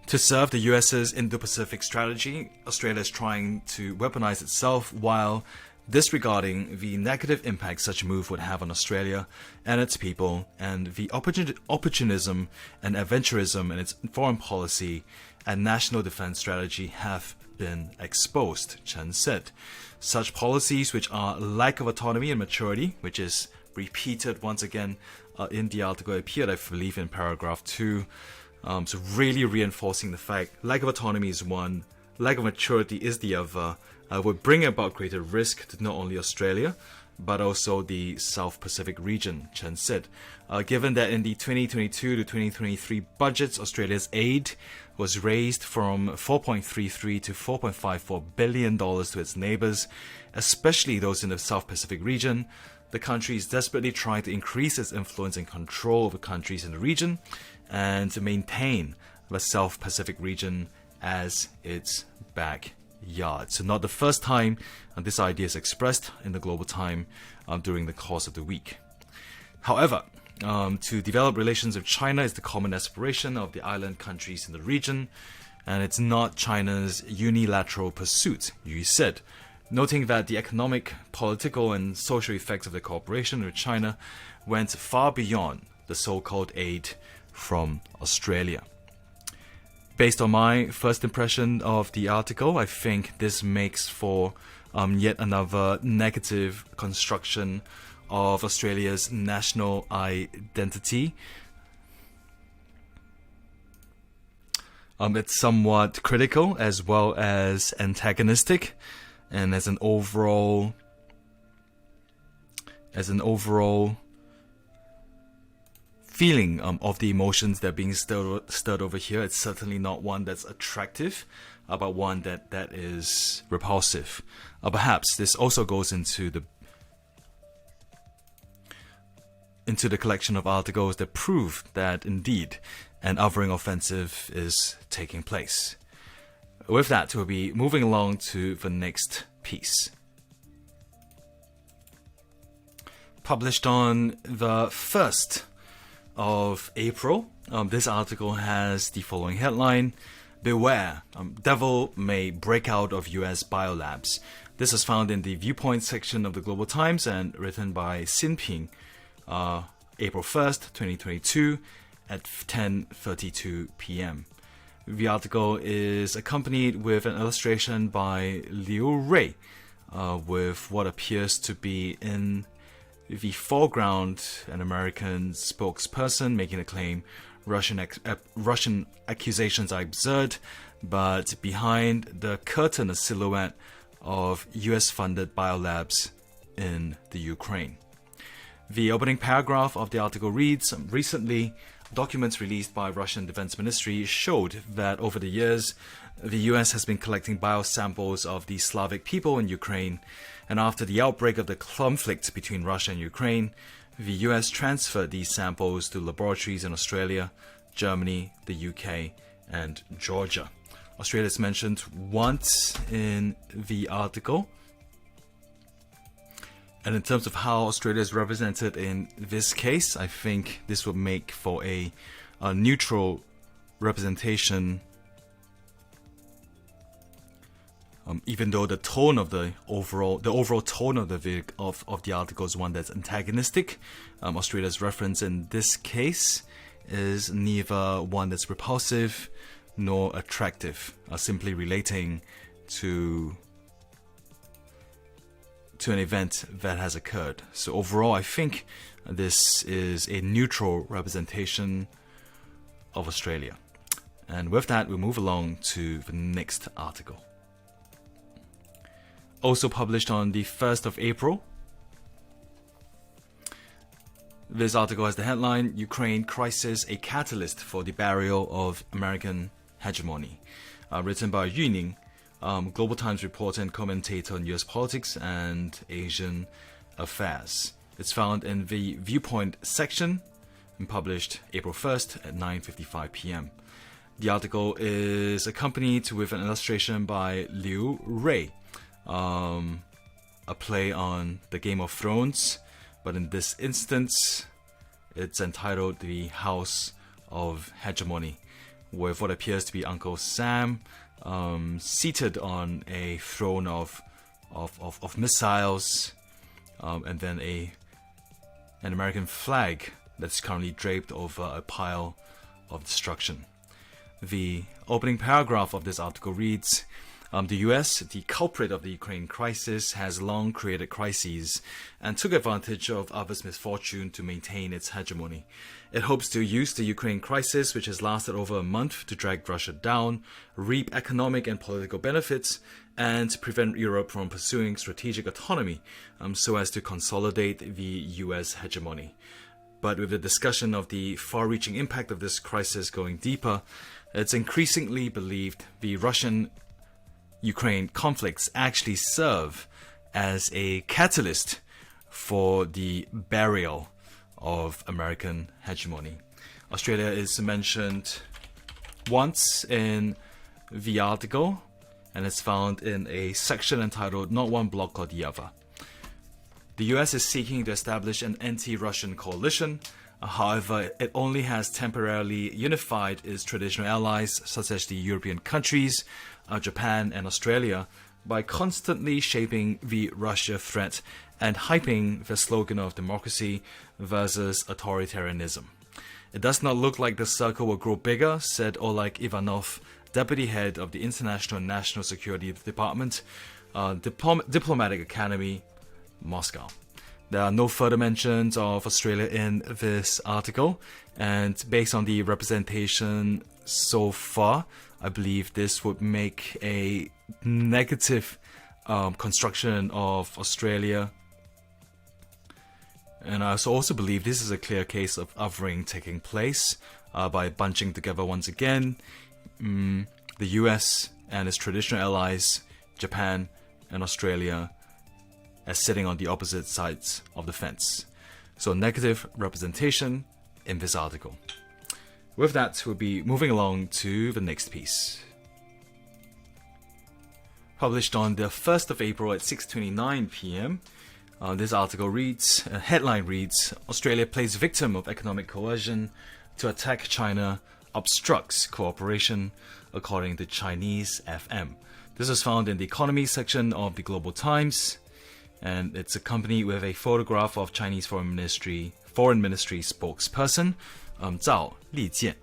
To serve the US's Indo-Pacific strategy, Australia is trying to weaponize itself while disregarding the negative impact such a move would have on Australia and its people, and the opportunism and adventurism in its foreign policy and national defense strategy have been exposed, Chen said. Such policies, which are lack of autonomy and maturity, which is repeated once again in the article, appeared, I believe, in paragraph 2. So really reinforcing the fact lack of autonomy is one, lack of maturity is the other, would bring about greater risk to not only Australia, but also the South Pacific region, Chen said. Given that in the 2022 to 2023 budgets, Australia's aid was raised from $4.33 to $4.54 billion to its neighbours, especially those in the South Pacific region, the country is desperately trying to increase its influence and control over countries in the region and to maintain the South Pacific region as its backyard. So not the first time this idea is expressed in the Global Time during the course of the week. However, to develop relations with China is the common aspiration of the island countries in the region, and it's not China's unilateral pursuit, Yu said, noting that the economic, political, and social effects of the cooperation with China went far beyond the so-called aid from Australia. Based on my first impression of the article, I think this makes for yet another negative construction of Australia's national identity. It's somewhat critical as well as antagonistic, and as an overall feeling of the emotions that are being stirred over here, it's certainly not one that's attractive, but one that is repulsive. Perhaps this also goes into the collection of articles that prove that indeed an othering offensive is taking place. With that, we'll be moving along to the next piece. Published on the 1st of April, this article has the following headline: Beware, devil may break out of US biolabs. This is found in the Viewpoint section of the Global Times and written by Xin Ping, April 1st, 2022 at 10:32 p.m. The article is accompanied with an illustration by Liu Rui, with what appears to be in the foreground an American spokesperson making a claim Russian accusations are absurd, but behind the curtain a silhouette of US-funded biolabs in the Ukraine. The opening paragraph of the article reads, recently, documents released by Russian Defense Ministry showed that over the years, the US has been collecting biosamples of the Slavic people in Ukraine, and after the outbreak of the conflict between Russia and Ukraine, the US transferred these samples to laboratories in Australia, Germany, the UK, and Georgia. Australia is mentioned once in the article. And in terms of how Australia is represented in this case, I think this would make for a neutral representation, even though the tone of the overall tone of the article is one that's antagonistic. Australia's reference in this case is neither one that's repulsive nor attractive, simply relating to an event that has occurred. So overall, I think this is a neutral representation of Australia. And with that, we'll move along to the next article. Also published on the 1st of April. This article has the headline, Ukraine Crisis, a Catalyst for the Burial of American Hegemony. Written by Yu Ning, Global Times reporter and commentator on US politics and Asian affairs. It's found in the Viewpoint section and published April 1st at 9:55 p.m. The article is accompanied with an illustration by Liu Rui, a play on the Game of Thrones, but in this instance, it's entitled The House of Hegemony, with what appears to be Uncle Sam seated on a throne of missiles, and then an American flag that's currently draped over a pile of destruction. The opening paragraph of this article reads, the US, the culprit of the Ukraine crisis, has long created crises and took advantage of others' misfortune to maintain its hegemony. It hopes to use the Ukraine crisis, which has lasted over a month, to drag Russia down, reap economic and political benefits, and prevent Europe from pursuing strategic autonomy, so as to consolidate the US hegemony. But with the discussion of the far-reaching impact of this crisis going deeper, it's increasingly believed the Russian-Ukraine conflicts actually serve as a catalyst for the burial of American hegemony. Australia is mentioned once in the article, and it's found in a section entitled Not One Bloc or the Other. The US is seeking to establish an anti-Russian coalition. However, it only has temporarily unified its traditional allies, such as the European countries, Japan and Australia, by constantly shaping the Russia threat and hyping the slogan of democracy versus authoritarianism. It does not look like the circle will grow bigger, said Oleg Ivanov, deputy head of the International and National Security Department, Diplomatic Academy, Moscow. There are no further mentions of Australia in this article, and based on the representation so far, I believe this would make a negative construction of Australia. And I also believe this is a clear case of othering taking place by bunching together once again the US and its traditional allies, Japan and Australia, as sitting on the opposite sides of the fence. So negative representation in this article. With that, we'll be moving along to the next piece. Published on the 1st of April at 6:29 p.m. This article reads, headline reads, Australia plays victim of economic coercion to attack China, obstructs cooperation, according to Chinese FM. This is found in the economy section of the Global Times, and it's accompanied with a photograph of Chinese Foreign Ministry spokesperson, Zhao Lijian.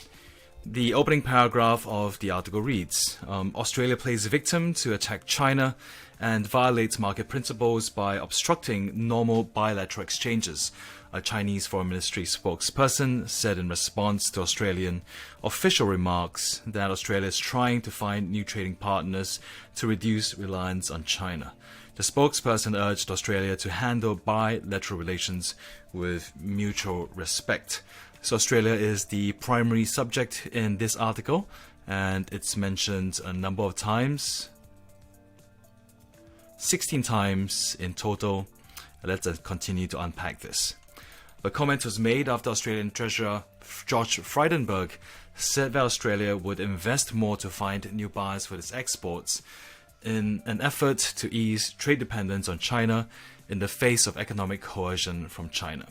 The opening paragraph of the article reads, Australia plays victim to attack China and violates market principles by obstructing normal bilateral exchanges, a Chinese Foreign Ministry spokesperson said in response to Australian official remarks that Australia is trying to find new trading partners to reduce reliance on China. The spokesperson urged Australia to handle bilateral relations with mutual respect. So Australia is the primary subject in this article, and it's mentioned a number of times, 16 times in total. Let's continue to unpack this. The comment was made after Australian Treasurer George Frydenberg said that Australia would invest more to find new buyers for its exports in an effort to ease trade dependence on China in the face of economic coercion from China.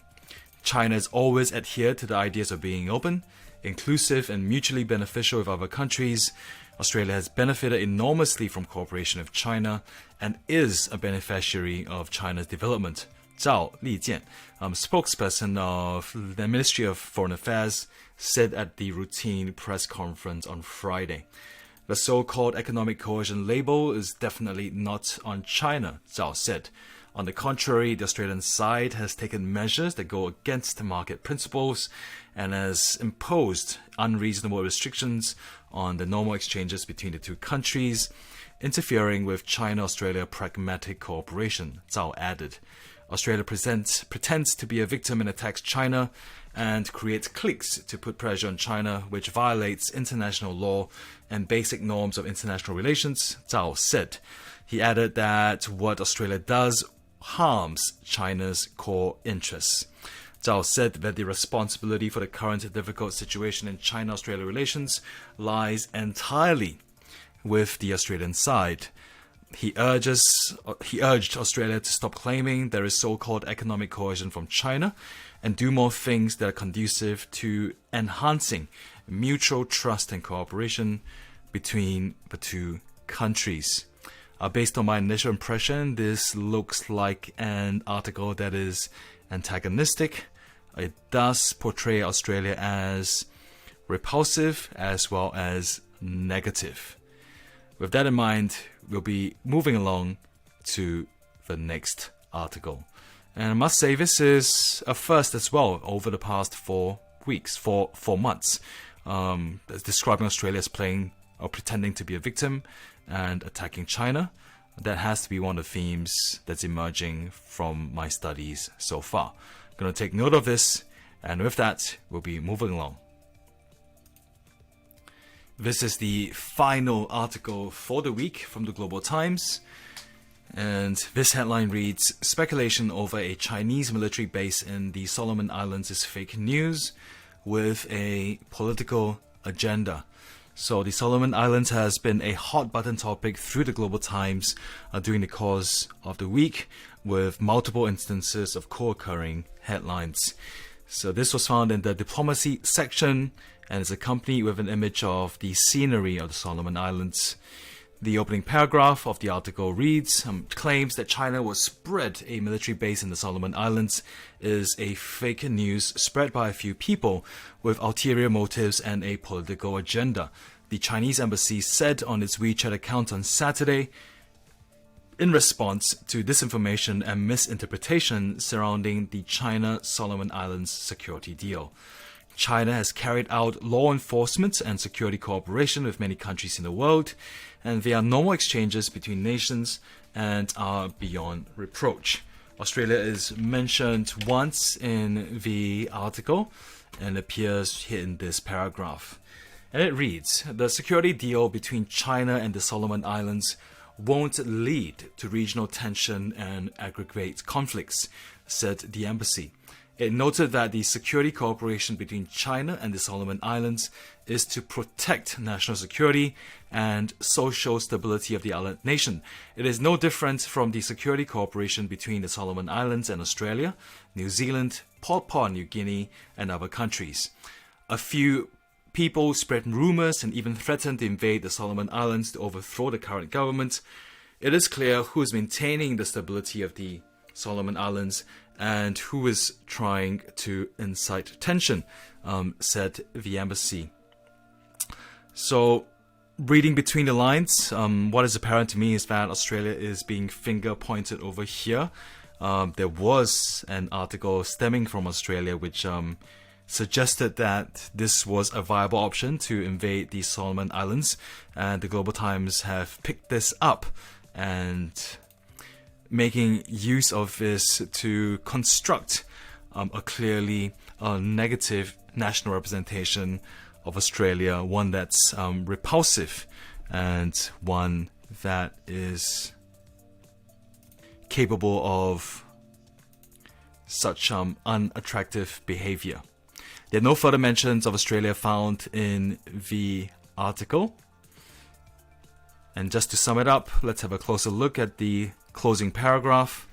China has always adhered to the ideas of being open, inclusive, and mutually beneficial with other countries. Australia has benefited enormously from cooperation with China and is a beneficiary of China's development. Zhao Lijian, spokesperson of the Ministry of Foreign Affairs, said at the routine press conference on Friday. The so-called economic coercion label is definitely not on China, Zhao said. On the contrary, the Australian side has taken measures that go against market principles and has imposed unreasonable restrictions on the normal exchanges between the two countries, interfering with China-Australia pragmatic cooperation, Zhao added. Australia pretends to be a victim and attacks China and creates cliques to put pressure on China, which violates international law and basic norms of international relations, Zhao said. He added that what Australia does harms China's core interests. Zhao said that the responsibility for the current difficult situation in China-Australia relations lies entirely with the Australian side. He urged Australia to stop claiming there is so-called economic coercion from China and do more things that are conducive to enhancing mutual trust and cooperation between the two countries. Based on my initial impression, this looks like an article that is antagonistic. It does portray Australia as repulsive as well as negative. With that in mind, we'll be moving along to the next article. And I must say, this is a first as well over the past 4 months, describing Australia as playing or pretending to be a victim and attacking China. That has to be one of the themes that's emerging from my studies so far. I'm going to take note of this, and with that, we'll be moving along. This is the final article for the week from the Global Times, and this headline reads, "Speculation over a Chinese military base in the Solomon Islands is fake news with a political agenda." So the Solomon Islands has been a hot button topic through the Global Times during the course of the week, with multiple instances of co-occurring headlines. So this was found in the diplomacy section and is accompanied with an image of the scenery of the Solomon Islands. The opening paragraph of the article reads, claims that China will spread a military base in the Solomon Islands is a fake news spread by a few people with ulterior motives and a political agenda, the Chinese embassy said on its WeChat account on Saturday, in response to disinformation and misinterpretation surrounding the China-Solomon Islands security deal. China has carried out law enforcement and security cooperation with many countries in the world, and they are normal exchanges between nations and are beyond reproach. Australia is mentioned once in the article and appears here in this paragraph. And it reads, "The security deal between China and the Solomon Islands won't lead to regional tension and aggravate conflicts," said the embassy. It noted that the security cooperation between China and the Solomon Islands is to protect national security and social stability of the island nation. It is no different from the security cooperation between the Solomon Islands and Australia, New Zealand, Papua New Guinea, and other countries. A few people spread rumors and even threatened to invade the Solomon Islands to overthrow the current government. It is clear who is maintaining the stability of the Solomon Islands and who is trying to incite tension, said the embassy. So, reading between the lines, what is apparent to me is that Australia is being finger pointed over here. There was an article stemming from Australia which suggested that this was a viable option to invade the Solomon Islands, and the Global Times have picked this up and making use of this to construct a clearly negative national representation of Australia, one that's repulsive and one that is capable of such unattractive behavior. There are no further mentions of Australia found in the article. And just to sum it up, let's have a closer look at the closing paragraph.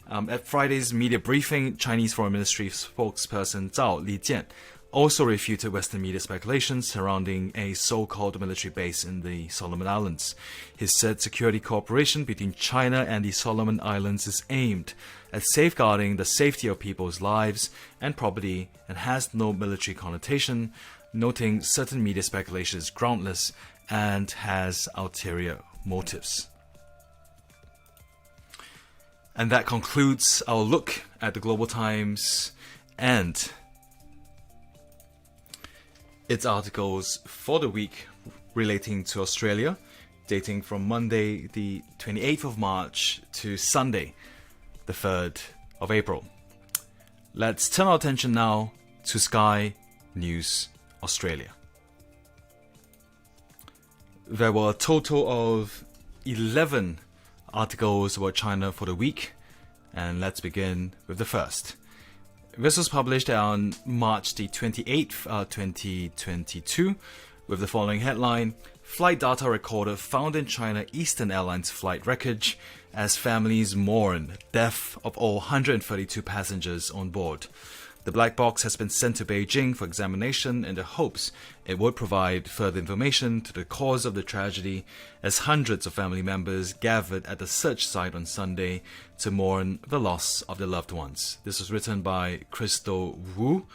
At Friday's media briefing, Chinese Foreign Ministry spokesperson Zhao Lijian also refuted Western media speculations surrounding a so-called military base in the Solomon Islands. He said security cooperation between China and the Solomon Islands is aimed at safeguarding the safety of people's lives and property and has no military connotation, noting certain media speculation is groundless and has ulterior motives. And that concludes our look at the Global Times and its articles for the week relating to Australia, dating from Monday the 28th of March to Sunday the 3rd of April. Let's turn our attention now to Sky News Australia. There were a total of 11 articles about China for the week, and let's begin with the first. This was published on March the 28th, 2022, with the following headline: Flight data recorder found in China Eastern Airlines flight wreckage as families mourn death of all 132 passengers on board. The black box has been sent to Beijing for examination in the hopes it would provide further information to the cause of the tragedy, as hundreds of family members gathered at the search site on Sunday to mourn the loss of their loved ones. This was written by Crystal Wu,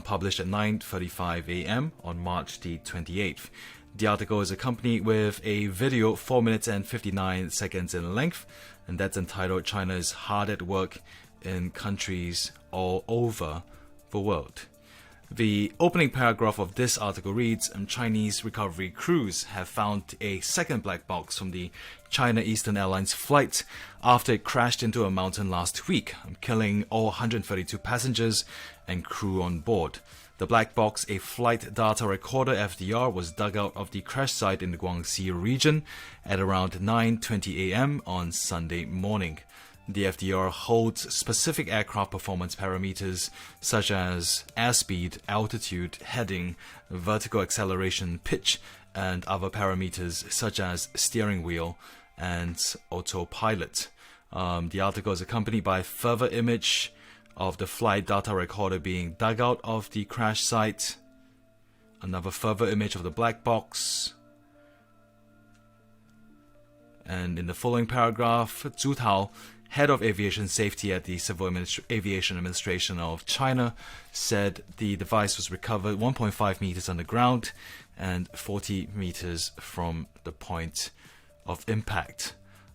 published at 9:35 a.m. on March the 28th. The article is accompanied with a video 4 minutes and 59 seconds in length, and that's entitled "China is hard at work in countries all over the world." The opening paragraph of this article reads, Chinese recovery crews have found a second black box from the China Eastern Airlines flight after it crashed into a mountain last week, killing all 132 passengers and crew on board. The black box, a flight data recorder FDR, was dug out of the crash site in the Guangxi region at around 9:20 a.m. on Sunday morning. The FDR holds specific aircraft performance parameters such as airspeed, altitude, heading, vertical acceleration, pitch, and other parameters such as steering wheel and autopilot. The article is accompanied by a further image of the flight data recorder being dug out of the crash site, another further image of the black box, and in the following paragraph, Zhu Tao, head of aviation safety at the Civil Aviation Administration of China, said the device was recovered 1.5 meters underground and 40 meters from the point of impact.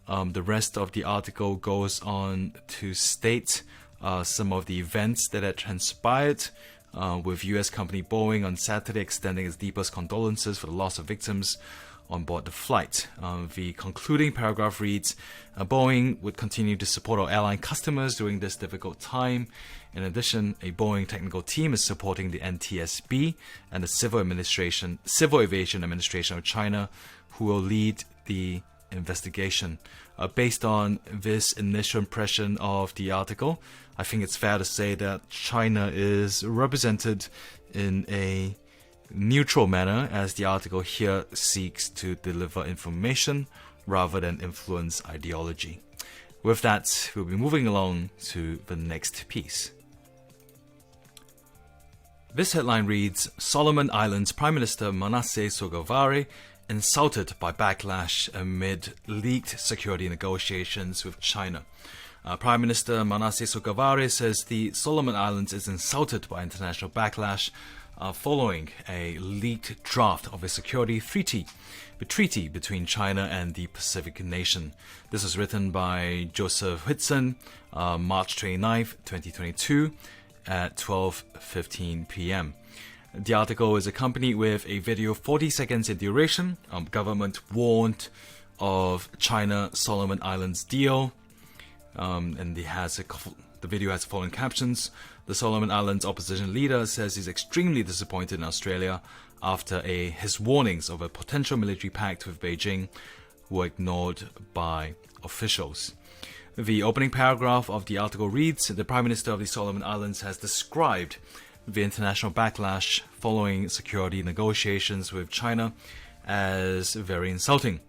The rest of the article goes on to state some of the events that had transpired, with US company Boeing on Saturday extending its deepest condolences for the loss of victims on board the flight. The concluding paragraph reads, Boeing would continue to support our airline customers during this difficult time. In addition, a Boeing technical team is supporting the NTSB and the Civil Aviation Administration of China, who will lead the investigation. Based on this initial impression of the article, I think it's fair to say that China is represented in a neutral manner, as the article here seeks to deliver information rather than influence ideology. With that, we'll be moving along to the next piece. This headline reads, Solomon Islands Prime Minister Manasseh Sogavare insulted by backlash amid leaked security negotiations with China. Prime Minister Manasseh Sogavare says the Solomon Islands is insulted by international backlash following a leaked draft of a security treaty between China and the Pacific nation. This was written by Joseph Whitson, March 29th, 2022 at 12:15 p.m. The article is accompanied with a video 40 seconds in duration. Government warned of China-Solomon Islands deal, and the video has the following captions. The Solomon Islands opposition leader says he's extremely disappointed in Australia after his warnings of a potential military pact with Beijing were ignored by officials. The opening paragraph of the article reads, the Prime Minister of the Solomon Islands has described the international backlash following security negotiations with China as very insulting.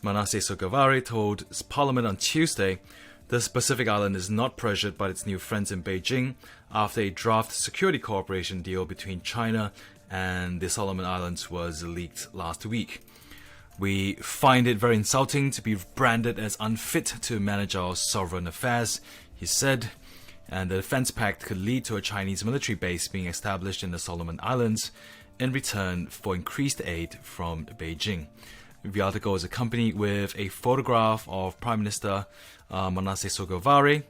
Manasseh Sogavare told Parliament on Tuesday the Pacific Island is not pressured by its new friends in Beijing after a draft security cooperation deal between China and the Solomon Islands was leaked last week. We find it very insulting to be branded as unfit to manage our sovereign affairs, he said, and the defense pact could lead to a Chinese military base being established in the Solomon Islands in return for increased aid from Beijing. The article is accompanied with a photograph of Prime Minister Manasseh Sogavare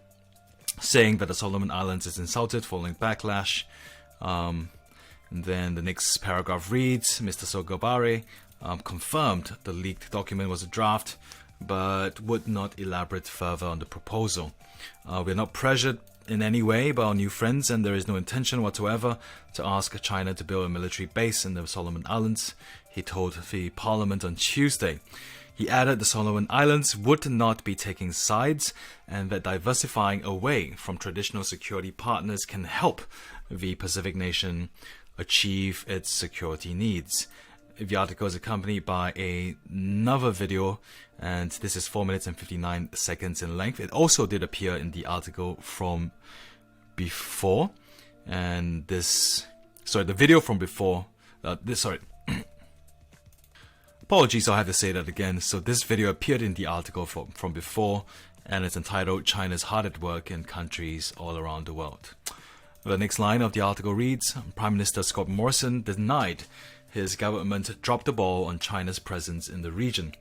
saying that the Solomon Islands is insulted following backlash. And then the next paragraph reads, Mr. Sogavare confirmed the leaked document was a draft, but would not elaborate further on the proposal. We are not pressured in any way by our new friends, and there is no intention whatsoever to ask China to build a military base in the Solomon Islands, he told the Parliament on Tuesday. He added the Solomon Islands would not be taking sides and that diversifying away from traditional security partners can help the Pacific nation achieve its security needs. The article is accompanied by another video, and this is 4 minutes and 59 seconds in length. It also did appear in the article from before, and the video from before, apologies, I'll have to say that again. So this video appeared in the article from before, and it's entitled China's Hard at Work in Countries All Around the World. The next line of the article reads, Prime Minister Scott Morrison denied his government dropped the ball on China's presence in the region.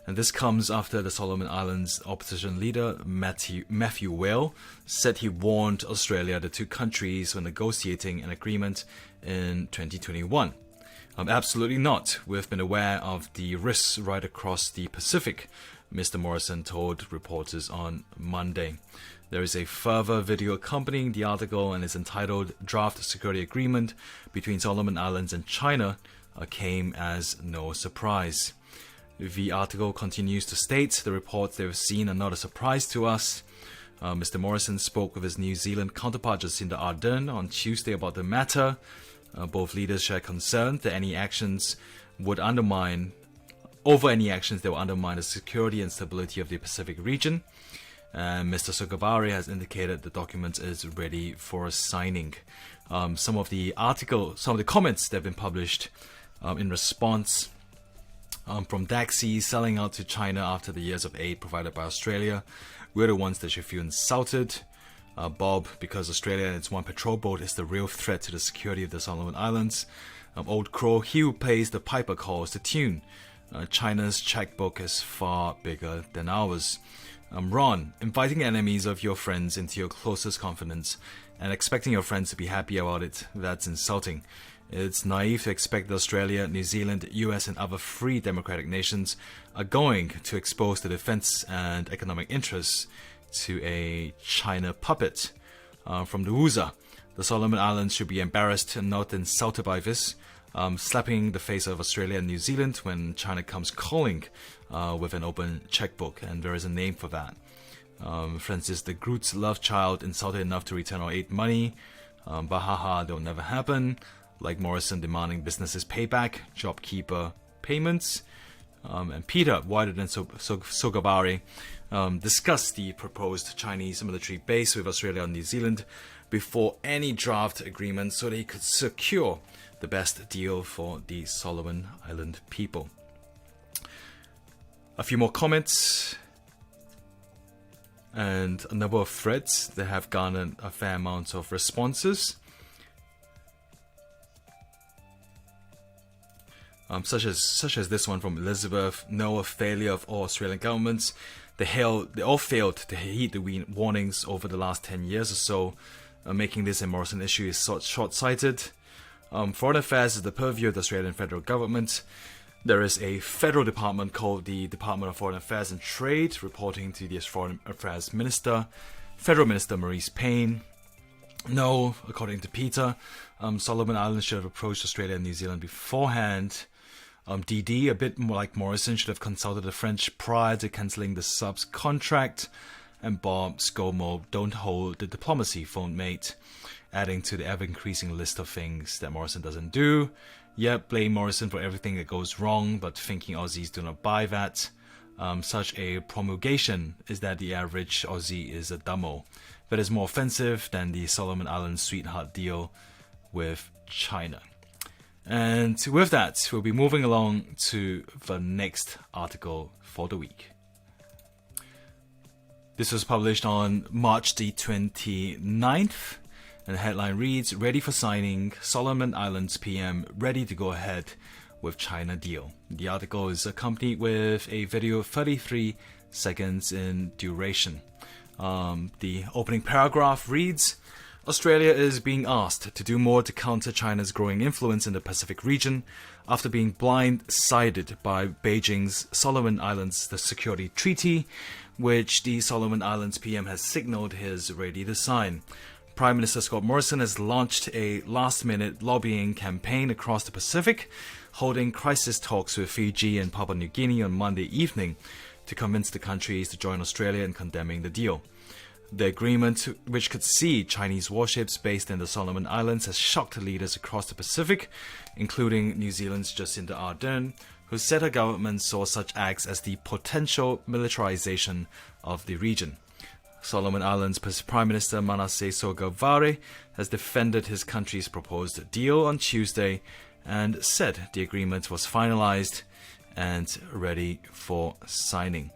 And this comes after the Solomon Islands opposition leader Matthew Whale said he warned Australia the two countries were negotiating an agreement in 2021. Absolutely not. We've been aware of the risks right across the Pacific, Mr. Morrison told reporters on Monday. There is a further video accompanying the article and is entitled Draft Security Agreement between Solomon Islands and China came as no surprise. The article continues to state the reports they've seen are not a surprise to us. Mr. Morrison spoke with his New Zealand counterpart Jacinda Ardern on Tuesday about the matter. Both leaders shared concern that any actions that would undermine the security and stability of the Pacific region. Mr. Sogavare has indicated the document is ready for signing. Some of the comments that have been published in response from Daxi selling out to China after the years of aid provided by Australia. We're the ones that should feel insulted. Bob, because Australia and its one patrol boat is the real threat to the security of the Solomon Islands. Old Crow, he who plays the piper calls the tune. China's checkbook is far bigger than ours. Ron, inviting enemies of your friends into your closest confidence and expecting your friends to be happy about it, that's insulting. It's naive to expect that Australia, New Zealand, US and other free democratic nations are going to expose the defense and economic interests to a China puppet. From the Wuza, the Solomon Islands should be embarrassed and not insulted by this, slapping the face of Australia and New Zealand when China comes calling with an open checkbook, and there is a name for that. Francis the Groot's love child insulted enough to return our aid money, but haha, that'll never happen. Like Morrison demanding businesses payback, JobKeeper payments. And Peter, wider than Sogavare, discussed the proposed Chinese military base with Australia and New Zealand before any draft agreement so that he could secure the best deal for the Solomon Island people. A few more comments and a number of threads that have garnered a fair amount of responses. Such as this one from Elizabeth. No, a failure of all Australian governments. They all failed to heed the warnings over the last 10 years or so. Making this a Morrison issue is short-sighted. Foreign affairs is the purview of the Australian federal government. There is a federal department called the Department of Foreign Affairs and Trade, reporting to the Foreign Affairs Minister, Federal Minister Maurice Payne. No, according to Peter, Solomon Islands should have approached Australia and New Zealand beforehand. DD, a bit more like Morrison, should have consulted the French prior to cancelling the subs contract. And Bob ScoMo, don't hold the diplomacy phone, mate. adding to the ever-increasing list of things that Morrison doesn't do. Yep, blame Morrison for everything that goes wrong, but thinking Aussies do not buy that. Such a promulgation is that the average Aussie is a dumbo. That is more offensive than the Solomon Islands sweetheart deal with China. And with that, we'll be moving along to the next article for the week. This was published on March the 29th, and the headline reads, "Ready for signing, Solomon Islands PM ready to go ahead with China deal." The article is accompanied with a video of 33 seconds in duration. The opening paragraph reads, "Australia is being asked to do more to counter China's growing influence in the Pacific region after being blindsided by Beijing's Solomon Islands Security Treaty, which the Solomon Islands PM has signaled he is ready to sign." Prime Minister Scott Morrison has launched a last-minute lobbying campaign across the Pacific, holding crisis talks with Fiji and Papua New Guinea on Monday evening to convince the countries to join Australia in condemning the deal. The agreement, which could see Chinese warships based in the Solomon Islands, has shocked leaders across the Pacific, including New Zealand's Jacinda Ardern, who said her government saw such acts as the potential militarization of the region. Solomon Islands Prime Minister Manasseh Sogavare has defended his country's proposed deal on Tuesday and said the agreement was finalized and ready for signing.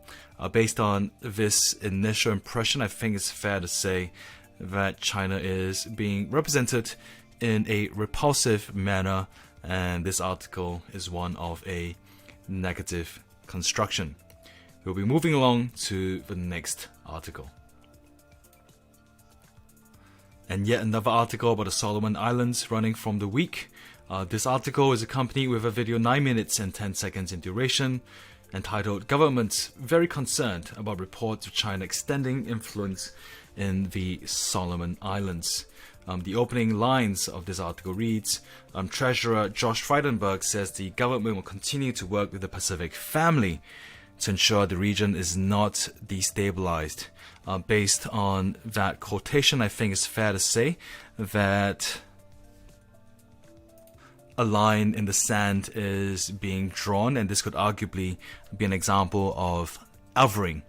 Based on this initial impression, I think it's fair to say that China is being represented in a repulsive manner, and this article is one of a negative construction. We'll be moving along to the next article. And yet another article about the Solomon Islands running from the week. This article is accompanied with a video 9 minutes and 10 seconds in duration, entitled "Governments Very Concerned About Reports of China Extending Influence in the Solomon Islands." The opening lines of this article reads, Treasurer Josh Frydenberg says the government will continue to work with the Pacific family to ensure the region is not destabilized. Based on that quotation, I think it's fair to say that a line in the sand is being drawn, and this could arguably be an example of othering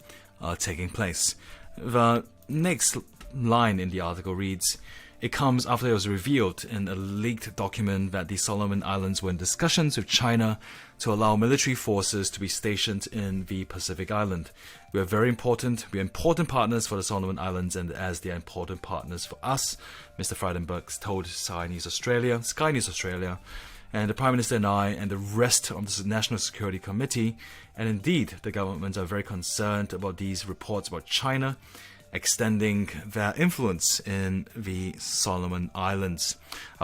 taking place. The next line in the article reads, "It comes after it was revealed in a leaked document that the Solomon Islands were in discussions with China to allow military forces to be stationed in the Pacific Island. We are very important. We are important partners for the Solomon Islands, and as they are important partners for us," Mr. Frydenberg told Sky News Australia, and the Prime Minister and I and the rest of the National Security Committee, and indeed the government, are very concerned about these reports about China extending their influence in the Solomon Islands.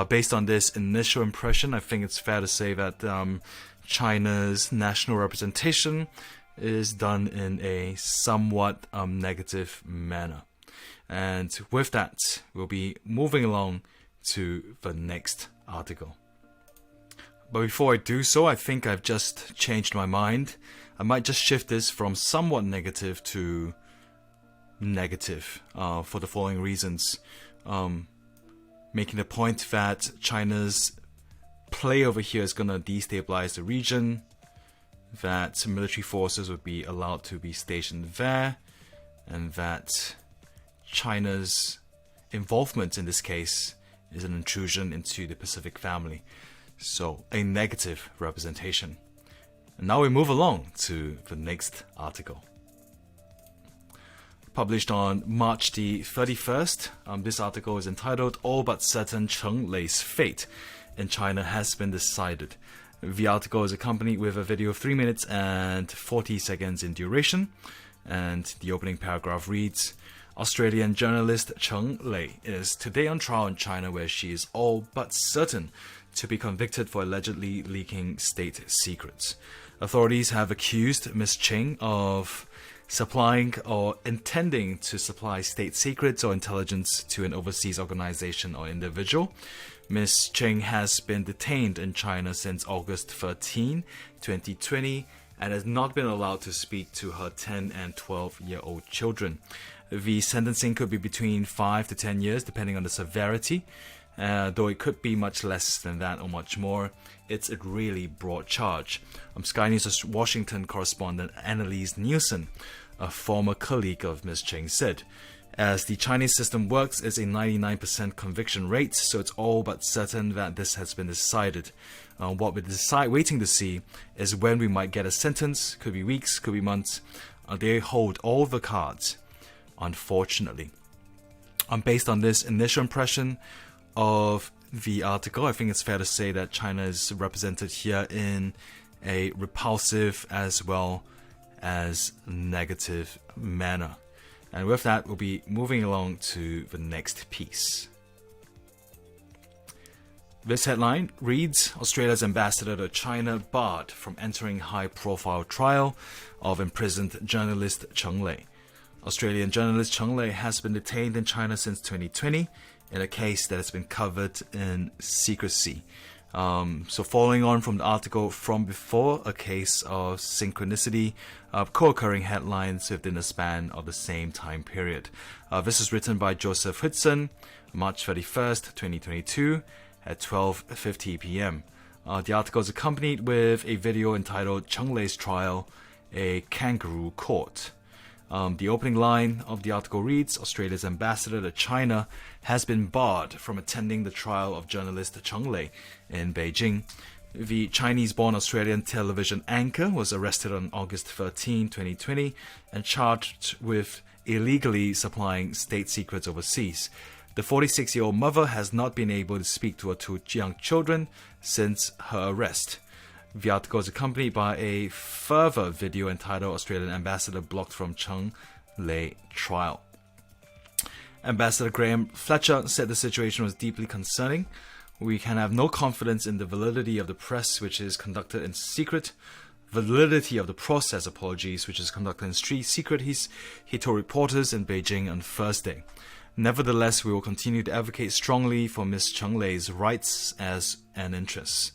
Based on this initial impression, I think it's fair to say that China's national representation is done in a somewhat negative manner. And with that, we'll be moving along to the next article. But before I do so, I think I've just changed my mind. I might just shift this from somewhat negative to negative for the following reasons. Making the point that China's play over here is going to destabilize the region, that military forces would be allowed to be stationed there, and that China's involvement in this case is an intrusion into the Pacific family. So, a negative representation. And now we move along to the next article. Published on March the 31st, this article is entitled "All But Certain Cheng Lei's Fate in China Has Been Decided." The article is accompanied with a video of 3 minutes and 40 seconds in duration, and the opening paragraph reads, "Australian journalist Cheng Lei is today on trial in China, where she is all but certain to be convicted for allegedly leaking state secrets. Authorities have accused Ms. Cheng of supplying or intending to supply state secrets or intelligence to an overseas organization or individual. Ms. Cheng has been detained in China since August 13, 2020, and has not been allowed to speak to her 10 and 12-year-old children. The sentencing could be between 5 to 10 years, depending on the severity, though it could be much less than that or much more. It's a really broad charge. Sky News Washington correspondent Annalise Nielsen, a former colleague of Ms. Cheng, said, as the Chinese system works, it's a 99% conviction rate, so it's all but certain that this has been decided. What we're waiting to see is when we might get a sentence. Could be weeks, could be months. They hold all the cards, unfortunately. Based on this initial impression of the article, I think it's fair to say that China is represented here in a repulsive as well as negative manner. And with that, we'll be moving along to the next piece. This headline reads, Australia's ambassador to China barred from entering high-profile trial of imprisoned journalist Cheng Lei. Australian journalist Cheng Lei has been detained in China since 2020 in a case that has been covered in secrecy. So following on from the article from before, a case of synchronicity of co-occurring headlines within the span of the same time period. This is written by Joseph Hudson, March 31st, 2022 at 12:50 p.m. The article is accompanied with a video entitled Cheng Lei's Trial, a Kangaroo Court. The opening line of the article reads, Australia's ambassador to China has been barred from attending the trial of journalist Cheng Lei in Beijing. The Chinese-born Australian television anchor was arrested on August 13, 2020 and charged with illegally supplying state secrets overseas. The 46-year-old mother has not been able to speak to her two young children since her arrest. The article is accompanied by a further video entitled Australian Ambassador Blocked from Cheng Lei Trial. Ambassador Graham Fletcher said the situation was deeply concerning. We can have no confidence in the validity of the press, which is conducted in secret. Validity of the process, which is conducted in secret, he told reporters in Beijing on Thursday. Nevertheless, we will continue to advocate strongly for Ms. Cheng Lei's rights and interests.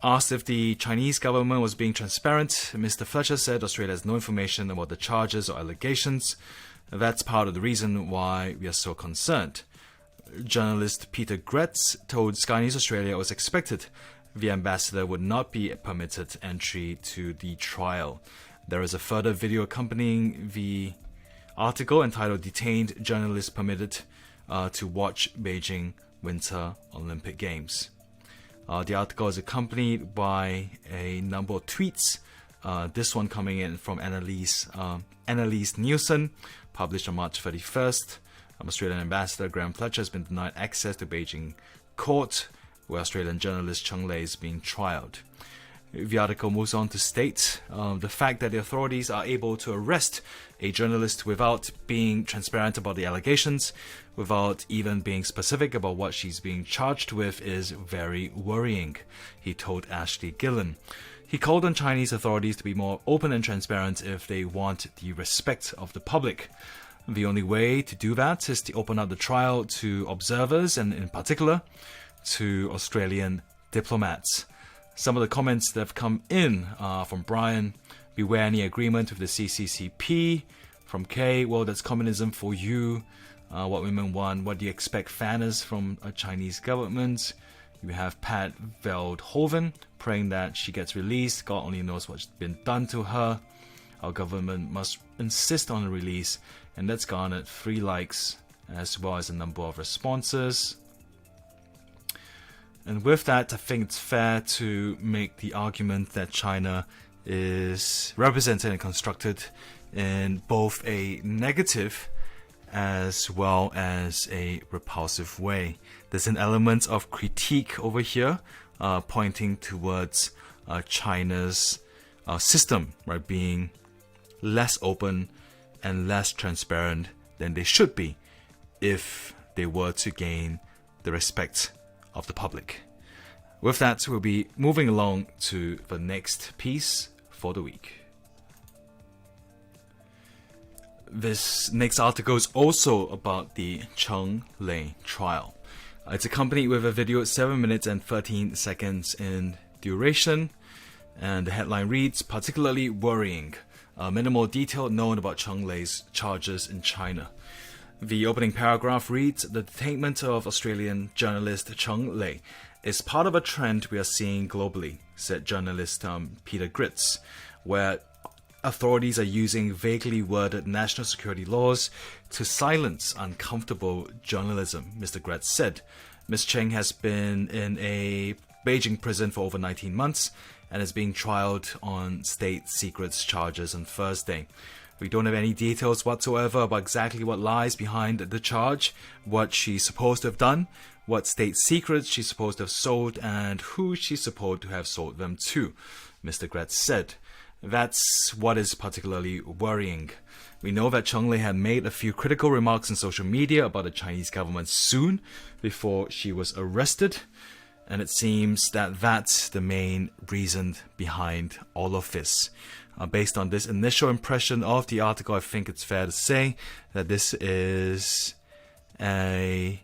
Asked if the Chinese government was being transparent, Mr. Fletcher said Australia has no information about the charges or allegations. That's part of the reason why we are so concerned. Journalist Peter Gretz told Sky News Australia it was expected the ambassador would not be permitted entry to the trial. There is a further video accompanying the article entitled Detained Journalist Permitted to Watch Beijing Winter Olympic Games. The article is accompanied by a number of tweets. This one coming in from Annalise Nielsen, published on March 31st. Australian Ambassador Graham Fletcher has been denied access to Beijing court, where Australian journalist Cheng Lei is being trialed. The article moves on to state the fact that the authorities are able to arrest a journalist without being transparent about the allegations, without even being specific about what she's being charged with, is very worrying, he told Ashley Gillen. He called on Chinese authorities to be more open and transparent if they want the respect of the public. The only way to do that is to open up the trial to observers and, in particular, to Australian diplomats. Some of the comments that have come in are from Brian, beware any agreement with the CCCP. From Kay, well, that's communism for you. What women want, what do you expect fairness from a Chinese government? You have Pat Veldhoven praying that she gets released. God only knows what's been done to her. Our government must insist on a release, and that's garnered 3 likes as well as a number of responses. And with that, I think it's fair to make the argument that China is represented and constructed in both a negative as well as a repulsive way. There's an element of critique over here, pointing towards China's system, right, being less open and less transparent than they should be if they were to gain the respect of the public. With that, we'll be moving along to the next piece for the week. This next article is also about the Cheng Lei trial. It's accompanied with a video 7 minutes and 13 seconds in duration, and the headline reads, particularly worrying. Minimal detail known about Cheng Lei's charges in China. The opening paragraph reads, "The detainment of Australian journalist Cheng Lei is part of a trend we are seeing globally," said journalist Peter Gritz, where authorities are using vaguely worded national security laws to silence uncomfortable journalism, Mr. Gritz said. Ms. Cheng has been in a Beijing prison for over 19 months and is being trialed on state secrets charges on Thursday. We don't have any details whatsoever about exactly what lies behind the charge, what she's supposed to have done, what state secrets she's supposed to have sold, and who she's supposed to have sold them to, Mr. Gretz said. That's what is particularly worrying. We know that Cheng Lei had made a few critical remarks on social media about the Chinese government soon before she was arrested, and it seems that that's the main reason behind all of this. Based on this initial impression of the article, I think it's fair to say that this is a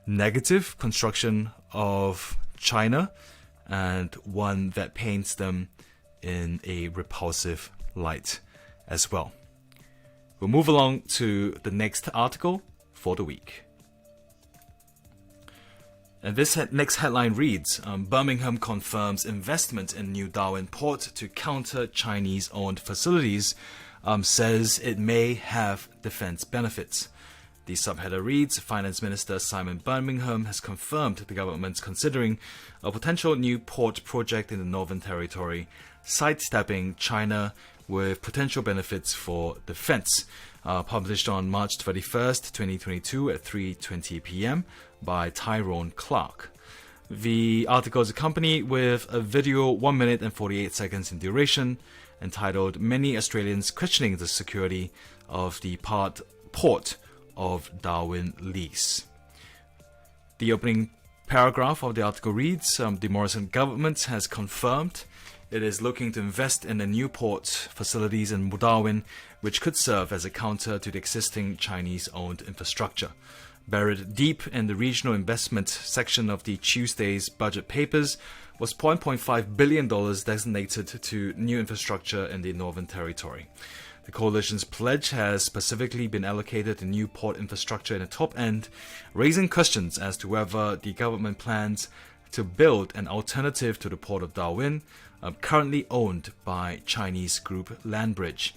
negative construction of China and one that paints them in a repulsive light as well. We'll move along to the next article for the week. And this next headline reads, Birmingham confirms investment in new Darwin port to counter Chinese-owned facilities, says it may have defense benefits. The subheader reads, Finance Minister Simon Birmingham has confirmed the government's considering a potential new port project in the Northern Territory, sidestepping China with potential benefits for defense. Published on March 31st, 2022 at 3:20 p.m. by Tyrone Clark. The article is accompanied with a video 1 minute and 48 seconds in duration entitled Many Australians Questioning the Security of the Port of Darwin Lease. The opening paragraph of the article reads, the Morrison government has confirmed it is looking to invest in a new port facilities in Darwin, which could serve as a counter to the existing Chinese-owned infrastructure. Buried deep in the regional investment section of the Tuesday's budget papers was $1.5 billion designated to new infrastructure in the Northern Territory. The coalition's pledge has specifically been allocated to new port infrastructure in the top end, raising questions as to whether the government plans to build an alternative to the Port of Darwin, currently owned by Chinese group Landbridge.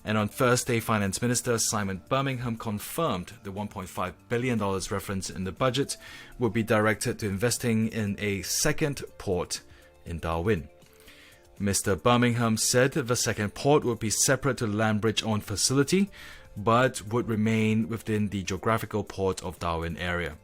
And on Thursday, Finance Minister Simon Birmingham confirmed the $1.5 billion reference in the budget will be directed to investing in a second port in Darwin. Mr. Birmingham said the second port would be separate to the Landbridge-owned facility, but would remain within the geographical Port of Darwin area.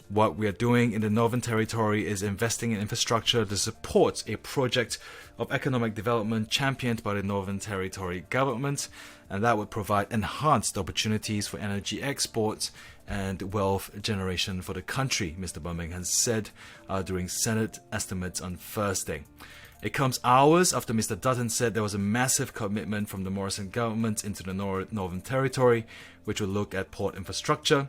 What we are doing in the Northern Territory is investing in infrastructure to support a project of economic development championed by the Northern Territory government, and that would provide enhanced opportunities for energy exports and wealth generation for the country, Mr. Birmingham said during Senate estimates on Thursday. It comes hours after Mr. Dutton said there was a massive commitment from the Morrison government into the Northern Territory, which will look at port infrastructure.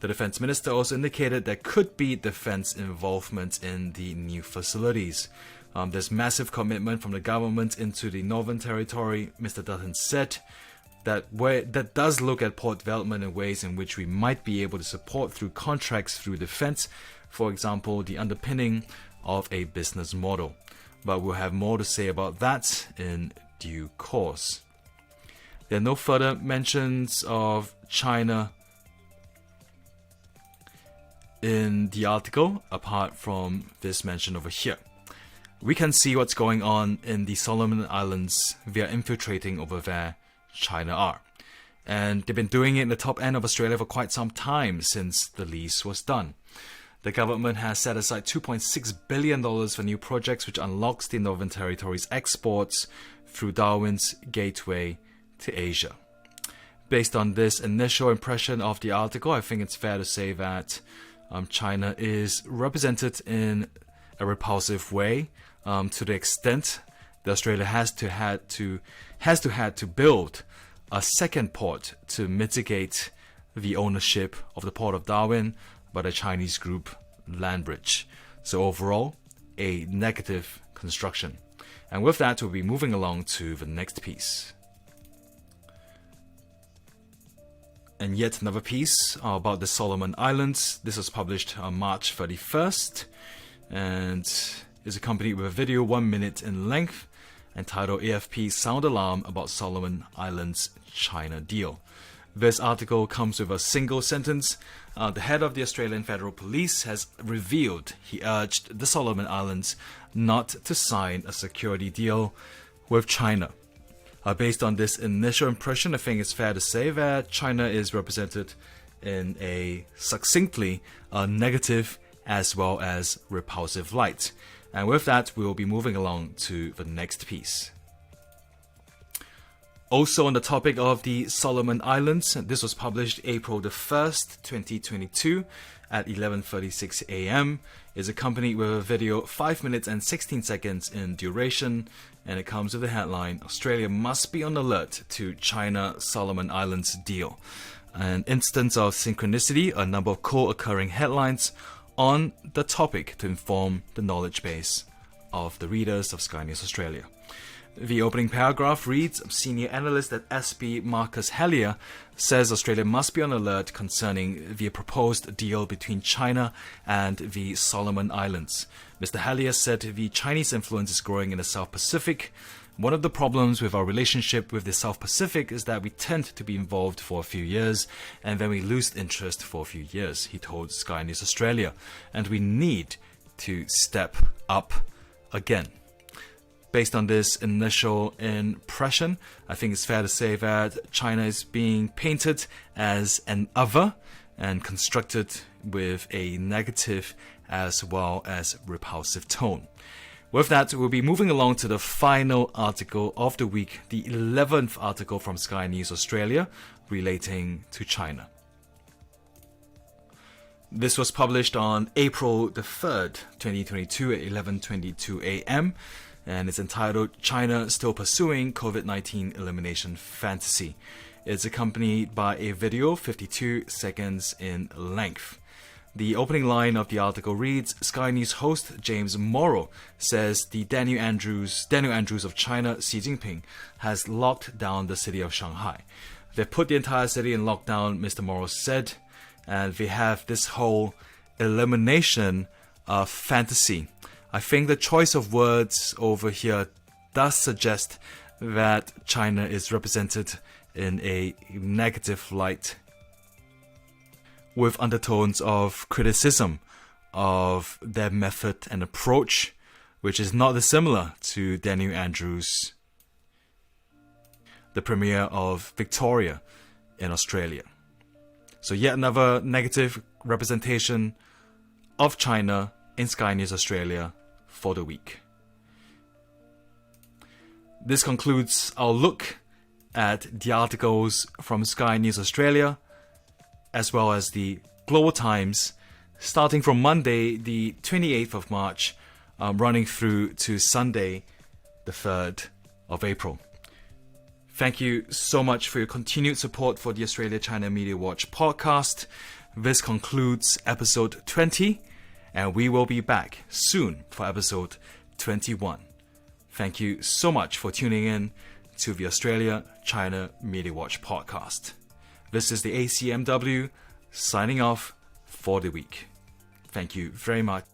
The defense minister also indicated there could be defense involvement in the new facilities. There's massive commitment from the government into the Northern Territory, Mr. Dutton said, that does look at port development in ways in which we might be able to support through contracts through defense, for example, the underpinning of a business model. But we'll have more to say about that in due course. There are no further mentions of China in the article, apart from this mention over here. We can see what's going on in the Solomon Islands via infiltrating over there China are. And they've been doing it in the top end of Australia for quite some time since the lease was done. The government has set aside $2.6 billion for new projects, which unlocks the Northern Territory's exports through Darwin's gateway to Asia. Based on this initial impression of the article, I think it's fair to say that China is represented in a repulsive way, to the extent that Australia has to had to build a second port to mitigate the ownership of the Port of Darwin by the Chinese group Landbridge. So overall, a negative construction. And with that, we'll be moving along to the next piece. And yet another piece about the Solomon Islands. This was published on March 31st and is accompanied with a video 1 minute in length entitled AFP Sound Alarm About Solomon Islands China Deal. This article comes with a single sentence. The head of the Australian Federal Police has revealed he urged the Solomon Islands not to sign a security deal with China. Based on this initial impression, I think it's fair to say that China is represented in a succinctly negative as well as repulsive light. And with that, we will be moving along to the next piece. Also on the topic of the Solomon Islands, this was published April the 1st, 2022 at 11:36 a.m. is accompanied with a video 5 minutes and 16 seconds in duration, and it comes with the headline, Australia must be on alert to China Solomon Islands deal. An instance of synchronicity, a number of co-occurring headlines on the topic to inform the knowledge base of the readers of Sky News Australia. The opening paragraph reads, Senior analyst at SB Marcus Hellier says Australia must be on alert concerning the proposed deal between China and the Solomon Islands. Mr. Hellier said the Chinese influence is growing in the South Pacific. One of the problems with our relationship with the South Pacific is that we tend to be involved for a few years and then we lose interest for a few years, he told Sky News Australia. And we need to step up again. Based on this initial impression, I think it's fair to say that China is being painted as an other and constructed with a negative as well as repulsive tone. With that, we'll be moving along to the final article of the week, the 11th article from Sky News Australia relating to China. This was published on April the 3rd, 2022 at 11:22 a.m. and it's entitled China Still Pursuing COVID-19 Elimination Fantasy. It's accompanied by a video 52 seconds in length. The opening line of the article reads, Sky News host James Morrow says the Daniel Andrews of China, Xi Jinping, has locked down the city of Shanghai. They've put the entire city in lockdown, Mr. Morrow said, and they have this whole elimination of fantasy. I think the choice of words over here does suggest that China is represented in a negative light with undertones of criticism of their method and approach, which is not dissimilar to Daniel Andrews, the Premier of Victoria in Australia. So yet another negative representation of China in Sky News Australia for the week. This concludes our look at the articles from Sky News Australia as well as the Global Times starting from Monday the 28th of March running through to Sunday the 3rd of April. Thank you so much for your continued support for the Australia-China Media Watch podcast. This concludes episode 20, and we will be back soon for episode 21. Thank you so much for tuning in to the Australia-China Media Watch podcast. This is the ACMW signing off for the week. Thank you very much.